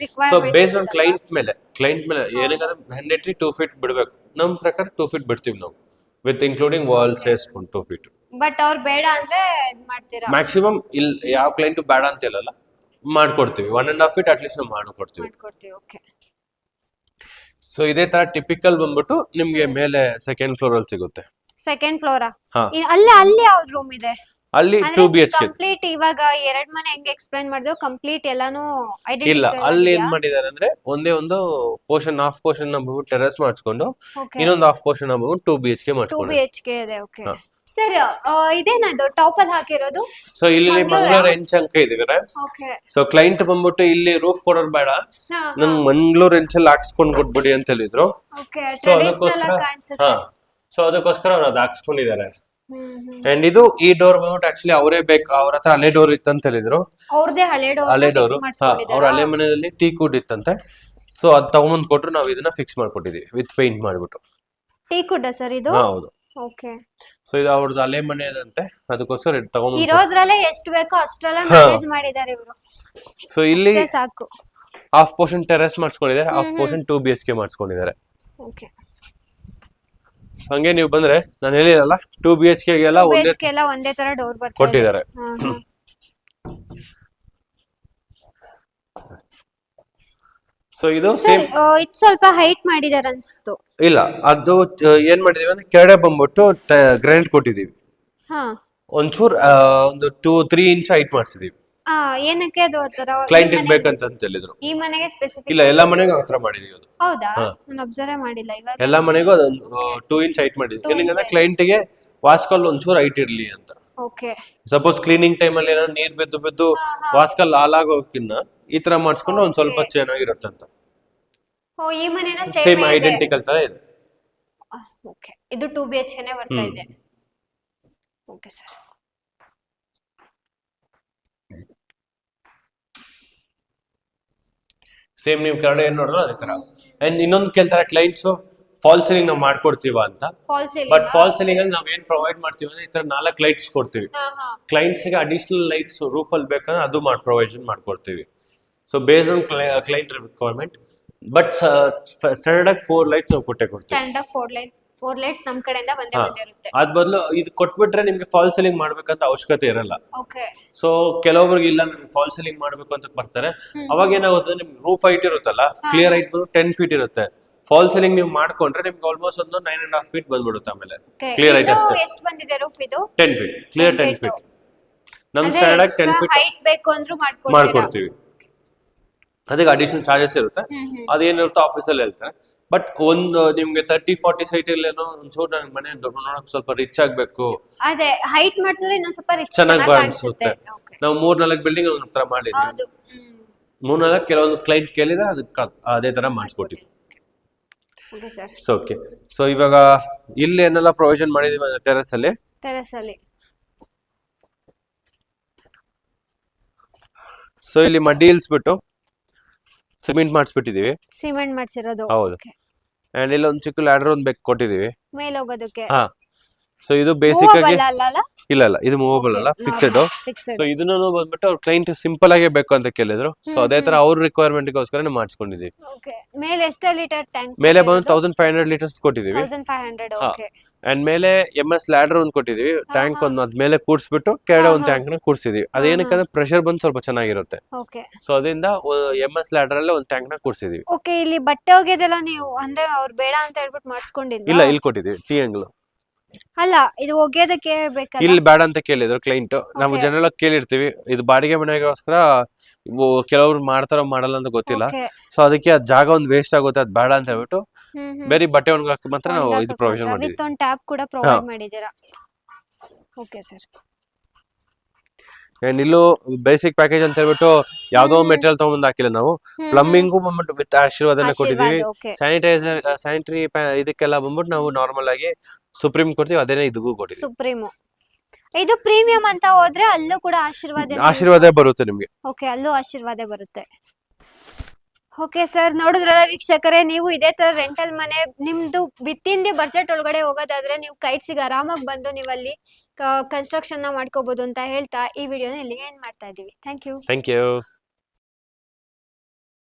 requirement. Based on client ಮೇಲೆ ಏನಕ್ಕಂದ್ರೆ ಮ್ಯಾಂಡೇಟರಿ 2 ಫೀಟ್ ಬಿಡ್ಬೇಕು. ನಮ್ ಪ್ರಕಾರ 2 ಫೀಟ್ ಬಿಡ್ತೀವಿ ನಾವು, ವಿತ್ ಇನ್ಕ್ಲೂಡಿಂಗ್ ವಾಲ್ಸ್ ಸೇರಿಸ್ಕೊಂಡು 2 ಫೀಟ್. ಬಟ್ ಅವ್ರು ಬೇಡ ಅಂದ್ರೆ ಇದ್ ಮಾಡ್ತೀರಾ? ಮ್ಯಾಕ್ಸಿಮಮ್ ಇಲ್ಲಿ ಯಾವ ಕ್ಲೈಂಟ್ ಬೇಡ ಅಂತ ಹೇಳಲ್ಲ, ಮಾಡ್ಕೊಡ್ತೀವಿ. 1.5 ಫೀಟ್ ಅಟ್ಲೀಸ್ಟ್ ನಾವು ಮಾಡ್ಕೊಡ್ತೀವಿ. ಮಾಡ್ಕೊಡ್ತೀವಿ. ಓಕೆ. ಸೊ ಇದೇ ತರ ಟಿಪಿಕಲ್ ಬಂದ್ಬಿಟ್ಟು ನಿಮ್ಗೆ ಮೇಲೆ ಸೆಕೆಂಡ್ ಫ್ಲೋರ್ ಅಲ್ಲಿ ಸಿಗುತ್ತೆ. Second flora? ಹಾ. ಅಲ್ಲಿ ಯಾವ್ದು ರೂಮ್ ಇದೆ? ಅಲ್ಲಿ 2 BHK. ಕಂಪ್ಲೀಟ್ ಇವಾಗ ಎರಡ್ ಮನೆ ಹೆಂಗ್ ಎಕ್ಸ್ಪ್ಲೈನ್ ಮಾಡಿದ್ವಿ, ಕಂಪ್ಲೀಟ್ ಎಲ್ಲಾನು ಇಲ್ಲ, ಅಲ್ಲಿ ಏನ್ ಮಾಡಿದಾರೆ ಅಂದ್ರೆ ಒಂದೇ ಒಂದು ಪೋರ್ಷನ್, ಹಾಫ್ ಪೋರ್ಷನ್ ಟೆರೆಸ್ ಮಾಡಿಸ್ಕೊಂಡು ಇನ್ನೊಂದು ಹಾಫ್ ಪೋರ್ಷನ್ 2 BHK 2 ಮಾಡ್ಕೊಂಡು. BHK ಇದೆ. ಓಕೆ ಸರ್, ಇದೇನದು ಟಾಪ್ ಅಲ್ಲಿ ಹಾಕಿರೋದು? ಸೊ ಇಲ್ಲಿ ಮಂಗಳೂರು ಎಂಚ್ ಇದಿವೆ. ಓಕೆ. ಸೊ ಕ್ಲೈಂಟ್ ಬಂದ್ಬಿಟ್ಟು ಇಲ್ಲಿ ರೂಫ್ ಕೊಡೋದು ಬೇಡ, ನಂಗೆ ಮಂಗಳೂರು ಎಂಚಲ್ಲಿ ಹಾಕ್ಸ್ಕೊಂಡು ಕೊಟ್ಬಿಡಿ ಅಂತ ಹೇಳಿದ್ರು. ಓಕೆ. ಸೊ ಟ್ರೆಡಿಷನಲ್ ಅದಕ್ಕೋಸ್ಕರ ಕಾಣಿಸುತ್ತೆ. ಹಾ, ಸೊ ಅದಕ್ಕೋಸ್ಕರ ಅವ್ರು ಅದು ಹಾಕ್ಸ್ಕೊಂಡಿದ್ದಾರೆ. ಅಂಡ್ ಇದು ಈ ಡೋರ್ ಬಂದ್ಬಿಟ್ಟು ಆಕ್ಚುಲಿ ಅವರೇ ಬೇಕು, ಅವ್ರ ಹತ್ರ ಹಳೆ ಡೋರ್ ಇತ್ತಂತ ಹೇಳಿದ್ರು. ಅವ್ರದೇ ಹಳೆ ಹಳೆ ಡೋರ್ ಡೋರ್ ಅವ್ರ ಹಳೆ ಮನೆಯಲ್ಲಿ ಟೀ ಕೂಡ್ ಇತ್ತಂತೆ. ಸೊ ಅದ್ ತಗೊಂಡ್ ಕೊಟ್ರು, ನಾವು ಇದನ್ನ ಫಿಕ್ಸ್ ಮಾಡ್ಕೊಟ್ಟಿದೀವಿ ವಿತ್ ಪೇಂಟ್ ಮಾಡ್ಬಿಟ್ಟು. ಟೀ ಕುಡ್ ಸರ್ ಇದು? ಹೌದು. ಓಕೆ. ಸೊ ಇದು ಅವ್ರದ್ದು ಹಳೆ ಮನೆಯದಂತೆ, ಅದಕ್ಕೋಸ್ಕರ ತಗೊಂಡ್. ಇರೋದ್ರಲ್ಲೇ ಎಷ್ಟು ಬೇಕೋ ಅಷ್ಟೆಲ್ಲ ಮ್ಯಾನೇಜ್ ಮಾಡಿದ್ದಾರೆ ಇವರು. ಸೊ ಇಲ್ಲಿ ಸಾಕು. ಹಾಫ್ ಪೋರ್ಷನ್ ಟೆರೆಸ್ ಮಾಡಿಸ್ಕೊಂಡಿದ್ದಾರೆ, ಹಾಫ್ ಪೋರ್ಷನ್ 2 BHK ಮಾಡಿಸ್ಕೊಂಡಿದ್ದಾರೆ. ಓಕೆ. ಹಂಗೆ ನೀವು ಬಂದ್ರೆ ನಾನು ಹೇಳಿರಲ್ಲ 2 BHK ಗೆಲ್ಲ ಒಂದೇ ತರ ಡೋರ್ ಬರ್ತಾ ಕೊಟ್ಟಿದ್ದಾರೆ. ಸೊ ಇದು ಸೇಮ್. ಇದು ಸ್ವಲ್ಪ ಹೈಟ್ ಮಾಡಿದಾರೆ ಅನ್ಸ್ತು. ಇಲ್ಲ, ಅದು ಏನ್ ಮಾಡಿದೀವಿ ಅಂದ್ರೆ ಕೆಳಗಡೆ ಬಂದ್ಬಿಟ್ಟು ಗ್ರಾನೈಟ್ ಕೊಟ್ಟಿದೀವಿ. ಹಾ. ಒಂಚೂರ್ ಒಂದು 2-3 ಇಂಚ್ ಹೈಟ್ ಮಾಡಿಸಿದೀವಿ. ಏನಕ್ಕೆ ಅದು ಆತರ? ಕ್ಲೈಂಟ್ ಬೇಕಂತ ಹೇಳಿದ್ರು. ಈ ಮನೆಗೆ ಸ್ಪೆಸಿಫಿಕ್? ಇಲ್ಲ, ಎಲ್ಲಾ ಮನೆಗೂ ಆತರ ಮಾಡಿದೀವಿ ಅದು. ಹೌದಾ? ನಾನು ಅಬ್ಸರ್ವ್ ಮಾಡಿಲ್ಲ ಇವಾಗ. ಎಲ್ಲಾ ಮನೆಗೂ ಅದೊಂದು 2 ಇಂಚ್ ಹೈಟ್ ಮಾಡಿದ್ವಿ. ಏನಂದ್ರೆ ಕ್ಲೈಂಟ್ ಗೆ ವಾಸ್ಕಲ್ ಒಂಚೂರು ಹೈಟ್ ಇರ್ಲಿ ಅಂತ. ಓಕೆ. ಸಪೋಸ್ ಕ್ಲೀನಿಂಗ್ ಟೈಮ್ ಅಲ್ಲಿ ಏನಾದ್ರು ನೀರ್ ಬಿದ್ದು ವಾಸ್ಕಲ್ ಹಾಳಾಗೋಕ್ಕಿನ್ನ ಈ ತರ ಮಾಡಿಸ್ಕೊಂಡ್ರೆ ಒಂದ್ ಸ್ವಲ್ಪ ಚೆನ್ನಾಗಿರುತ್ತಂತ. ಈ ಮನೆನ ಸೇಮ್ ಐಡೆಂಟಿಕಲ್ ತರ ಇದೆ. ಓಕೆ. ಇದು 2 BHK ನೇ ಬರ್ತಾ ಇದೆ. Okay sir. ಸೇಮ್ ನೀವು ಕೆಳಗಡೆ ಏನ್ ನೋಡಿದ್ರು ಅದೇ ತರ. ಅಂಡ್ ಇನ್ನೊಂದು ಕೇಳ್ತಾರೆ ಕ್ಲೈಂಟ್ಸ್, ಫಾಲ್ ಸೀಲಿಂಗ್ ನಾವು ಮಾಡ್ಕೊಡ್ತೀವ ಅಂತ. ಬಟ್ ಫಾಲ್ ಸೀಲಿಂಗ್ ಅಲ್ಲಿ ನಾವ್ ಏನ್ ಪ್ರೊವೈಡ್ ಮಾಡ್ತೀವಿ ಅಂದ್ರೆ ಈ ತರ 4 ಲೈಟ್ಸ್ ಕೊಡ್ತೀವಿ. ಕ್ಲೈಂಟ್ಸ್ ಗೆ ಅಡಿಷನಲ್ ಲೈಟ್ಸ್ ರೂಫ್ ಅಲ್ಲಿ ಬೇಕಂದ್ರೆ ಅದು ಪ್ರೊವೈಷನ್ ಮಾಡ್ಕೊಡ್ತೀವಿ. So based on client requirement. But standard ಆಗಿ 4 ಲೈಟ್ಸ್ ನಾವು ಕೊಟ್ಟೆ ಕೊಡ್ತೀವಿ. ಸ್ಟ್ಯಾಂಡರ್ಡ್ ಆಗಿ 4 ಲೈಟ್ಸ್ ನಮ್ ಕಡೆಯಿಂದ ಬಂದೇ ಇರುತ್ತೆ. ಅದ್ ಬದಲು ಇದು ಕೊಟ್ಬಿಟ್ರೆ ನಿಮ್ಗೆ ಫಾಲ್ ಸೀಲಿಂಗ್ ಮಾಡ್ಬೇಕಂತ ಅವಶ್ಯಕತೆ ಇರಲ್ಲ. ಓಕೆ. ಸೊ ಕೆಲವೊಬ್ರಿಗೆ ಇಲ್ಲ, ನಮ್ಗೆ ಫಾಲ್ ಸೀಲಿಂಗ್ ಮಾಡ್ಬೇಕು ಅಂತ ಬರ್ತಾರೆ. ಅವಾಗ ಏನಾಗುತ್ತೆ, ನಿಮ್ಗೆ ರೂಫ್ ಹೈಟ್ ಇರುತ್ತಲ್ಲ, ಕ್ಲಿಯರ್ ಹೈಟ್ ಬಂದು 10 ಫೀಟ್ ಇರುತ್ತೆ. ಫಾಲ್ ಸೀಲಿಂಗ್ ನೀವು ಮಾಡ್ಕೊಂಡ್ರೆ ನಿಮ್ಗೆ ಆಲ್ಮೋಸ್ಟ್ ಒಂದು 9.5 ಫೀಟ್ ಬಂದ್ಬಿಡುತ್ತೆ. ಆಮೇಲೆ ಕ್ಲಿಯರ್ ಹೈಟ್ ಅಷ್ಟೇ. ಎಷ್ಟು ಬಂದಿದೆ ರೂಫ್ ಇದು? 10 ಫೀಟ್, ಕ್ಲಿಯರ್ 10 ಫೀಟ್. ನಮ್ ಸ್ಟ್ಯಾಂಡರ್ಡ್ ಆಗಿ 10 ಫೀಟ್ ಹೈಟ್ ಬೇಕು ಅಂದ್ರೂ ಮಾಡ್ಕೊಡ್ತೀವಿ. ಅದಕ್ಕೆ ಅಡಿಷನಲ್ ಚಾರ್ಜಸ್ ಇರುತ್ತೆ. ಅದೇನಿರುತ್ತೋ ಆಫೀಸಲ್ಲಿ ಹೇಳ್ತಾರೆ. ಬಟ್ ಒಂದು ನಿಮ್ಗೆ 30-40 ಸೈಟ್ ಇಲ್ಲೇನೋ ಒಂಚೂರು ನನ್ ಮನೆ ನೋಡಕ್ ಸ್ವಲ್ಪ ರಿಚ್ ಆಗ್ಬೇಕು, ಅದೇ ಹೈಟ್ ಮಾಡಿಸಿದ್ರೆ ಇನ್ನೊಂದ್ ಸ್ವಲ್ಪ ರಿಚ್ ಚೆನ್ನಾಗಿ ಕಾಣಿಸುತ್ತೆ. ನಾವು 3-4 ಬಿಲ್ಡಿಂಗ್ ತರ ಮಾಡಿದ್ವಿ. 3-4 ಕೆಲವೊಂದು ಕ್ಲೈಂಟ್ ಕೇಳಿದ್ರೆ ಅದಕ್ಕೆ ಅದೇ ತರ ಮಾಡಿಸ್ಕೊಟ್ಟಿವಿ. ಓಕೆ. ಸೊ ಇವಾಗ ಇಲ್ಲಿ ಏನೆಲ್ಲ ಪ್ರೊವಿಷನ್ ಮಾಡಿದೀವಿ ಟೆರೆಸ್ ಅಲ್ಲಿ. ಸೊ ಇಲ್ಲಿ ಮಡ್ಡಿ ಇಲ್ಸ್ಬಿಟ್ಟು ಸಿಮೆಂಟ್ ಮಾಡಿಸ್ಬಿಟ್ಟಿದೀವಿ. ಸಿಮೆಂಟ್ ಮಾಡಿಸಿರೋದು. ಹೌದು. ಅಂಡ್ ಇಲ್ಲಿ ಒಂದು ಚಿಕ್ಕ ಲ್ಯಾಡರ್ ಒಂದು ಬೇಕು ಕೊಟ್ಟಿದೀವಿ ಮೇಲೆ ಹೋಗೋದಕ್ಕೆ. ಹಾ. ಸೊ ಇದು ಬೇಸಿಕ್ ಆಗಿ ಇಲ್ಲ ಇದು ಮೂವಬಲ್ ಅಲ್ಲ, ಫಿಕ್ಸೆಡ್. ಸೊ ಇದನ್ನು ಬಂದ್ಬಿಟ್ಟು ಅವ್ರ ಕ್ಲೈಂಟ್ ಸಿಂಪಲ್ ಆಗೇ ಬೇಕು ಅಂತ ಕೇಳಿದ್ರು. ಸೊ ಅದೇ ತರ ಅವ್ರ ರಿಕ್ವೈರ್ಮೆಂಟ್ ಗೋಸ್ಕರ ಮಾಡಿಸ್ಕೊಂಡಿದೀವಿ. ಮೇಲೆ ಎಷ್ಟು ಲೀಟರ್ ಟ್ಯಾಂಕ್? ಮೇಲೆ ಬಂದು 1500 ಲೀಟರ್ಸ್ ಕೊಟ್ಟಿದೀವಿ. 1500. ಓಕೆ. ಅಂಡ್ ಮೇಲೆ MS ಲ್ಯಾಡರ್ ಒಂದು ಕೊಟ್ಟಿದೀವಿ. ಟ್ಯಾಂಕ್ ಒಂದು ಅದ್ಮೇಲೆ ಕೂರ್ಸ್ಬಿಟ್ಟು ಕೆಳಗಡೆ ಒಂದು ಟ್ಯಾಂಕ್ ನ ಕೂರ್ಸಿದೀವಿ. ಅದೇನಕ್ಕೆ ಅಂದ್ರೆ ಪ್ರೆಷರ್ ಬಂದು ಸ್ವಲ್ಪ ಚೆನ್ನಾಗಿರುತ್ತೆ. ಓಕೆ. ಸೊ ಅದರಿಂದ MS ಲ್ಯಾಡರ್ ಅಲ್ಲೇ ಒಂದು ಟ್ಯಾಂಕ್ ನ ಕೂರ್ಸಿದೀವಿ. ಓಕೆ. ಇಲ್ಲಿ ಬಟ್ಟೆ ಒಗೆದೆಲ್ಲ ನೀವು ಅಂದ್ರೆ ಅವ್ರು ಬೇಡ ಅಂತ ಹೇಳ್ಬಿಟ್ಟು ಮಾಡಿಸ್ಕೊಂಡಿಲ್ಲ? ಇಲ್ಲ, ಇಲ್ಲಿ ಕೊಟ್ಟಿದೀವಿ ಟ್ರಯಾಂಗಲ್. ಅಲ್ಲ, ಇದು ಒಗೆಯೋದಕ್ಕೆ ಬೇಕಲ್ಲ? ಇಲ್ಲಿ ಬೇಡ ಅಂತ ಕೇಳಿದ್ರು ಕ್ಲೈಂಟ್. ನಾವು ಜನರಲ್ ಆಗಿ ಕೇಳಿರ್ತೀವಿ, ಇದು ಬಾಡಿಗೆ ಮನೆಗೋಸ್ಕರ ಕೆಲವ್ರು ಮಾಡ್ತಾರೋ ಮಾಡಲ್ಲ ಅಂತ ಗೊತ್ತಿಲ್ಲ. ಸೊ ಅದಕ್ಕೆ ಅದ್ ಜಾಗ ಒಂದು ವೇಸ್ಟ್ ಆಗುತ್ತೆ, ಅದ್ ಬೇಡ ಅಂತ ಹೇಳ್ಬಿಟ್ಟು ಬೇರೆ ಬಟ್ಟೆ ಒಣಗಾಕ ಮಾತ್ರ ನಾವು ಇದು ಪ್ರೊವಿಷನ್ ಮಾಡಿದ್ವಿ. ವಿತ್ ಒಂದು ಟ್ಯಾಪ್ ಕೂಡ ಪ್ರೊವೈಡ್ ಮಾಡಿದ್ದೀರಾ. Okay sir. ಅಂಡ್ ಇಲ್ಲೂ ಬೇಸಿಕ್ ಪ್ಯಾಕೇಜ್ ಅಂತ ಹೇಳ್ಬಿಟ್ಟು ಯಾವ್ದೋ ಮೆಟೀರಿಯಲ್ ತಗೊಂಡ್ ಹಾಕಿಲ್ಲ ನಾವು. ಪ್ಲಂಬಿಂಗು ಬಂದ್ಬಿಟ್ಟು ವಿತ್ ಆಶೀರ್ವಾದನೇ ಕೊಟ್ಟಿದೀವಿ. ಸ್ಯಾನಿಟೈಸರ್ ಸ್ಯಾನಿಟರಿ ಇದಕ್ಕೆಲ್ಲ ಬಂದ್ಬಿಟ್ಟು ನಾವು ನಾರ್ಮಲ್ ಆಗಿ ಸುಪ್ರೀಂ ಕೊಡ್ತೀವಿ, ಅದೇನೇ ಇದಕ್ಕೂ ಕೊಟ್ಟಿದ್ದೀವಿ. ಸುಪ್ರೀಮು ಇದು ಪ್ರೀಮಿಯಂ ಅಂತ ಹೋದ್ರೆ ಅಲ್ಲೂ ಕೂಡ ಆಶೀರ್ವಾದ ಬರುತ್ತೆ ನಿಮ್ಗೆ. ಓಕೆ, ಅಲ್ಲೂ ಆಶೀರ್ವಾದ ಬರುತ್ತೆ. ಓಕೆ ಸರ್, ನೋಡಿದ್ರಲ್ಲ ವೀಕ್ಷಕರೇ, ನೀವು ಇದೇ ತರ ರೆಂಟಲ್ ಮನೆ ನಿಮ್ದು ವಿತಿನ್ ದಿ ಬಜೆಟ್ ಒಳಗಡೆ ಹೋಗೋದಾದ್ರೆ ನೀವು ಕೈಟ್ಸಿಗೆ ಆರಾಮಾಗಿ ಬಂದು ನೀವಲ್ಲಿ ಕನ್ಸ್ಟ್ರಕ್ಷನ್ ಮಾಡ್ಕೋಬಹುದು ಅಂತ ಹೇಳ್ತಾ ಈ ವಿಡಿಯೋನ ಇಲ್ಲಿಗೆ ಎಂಡ್ ಮಾಡ್ತಾ ಇದೀವಿ. Thank you.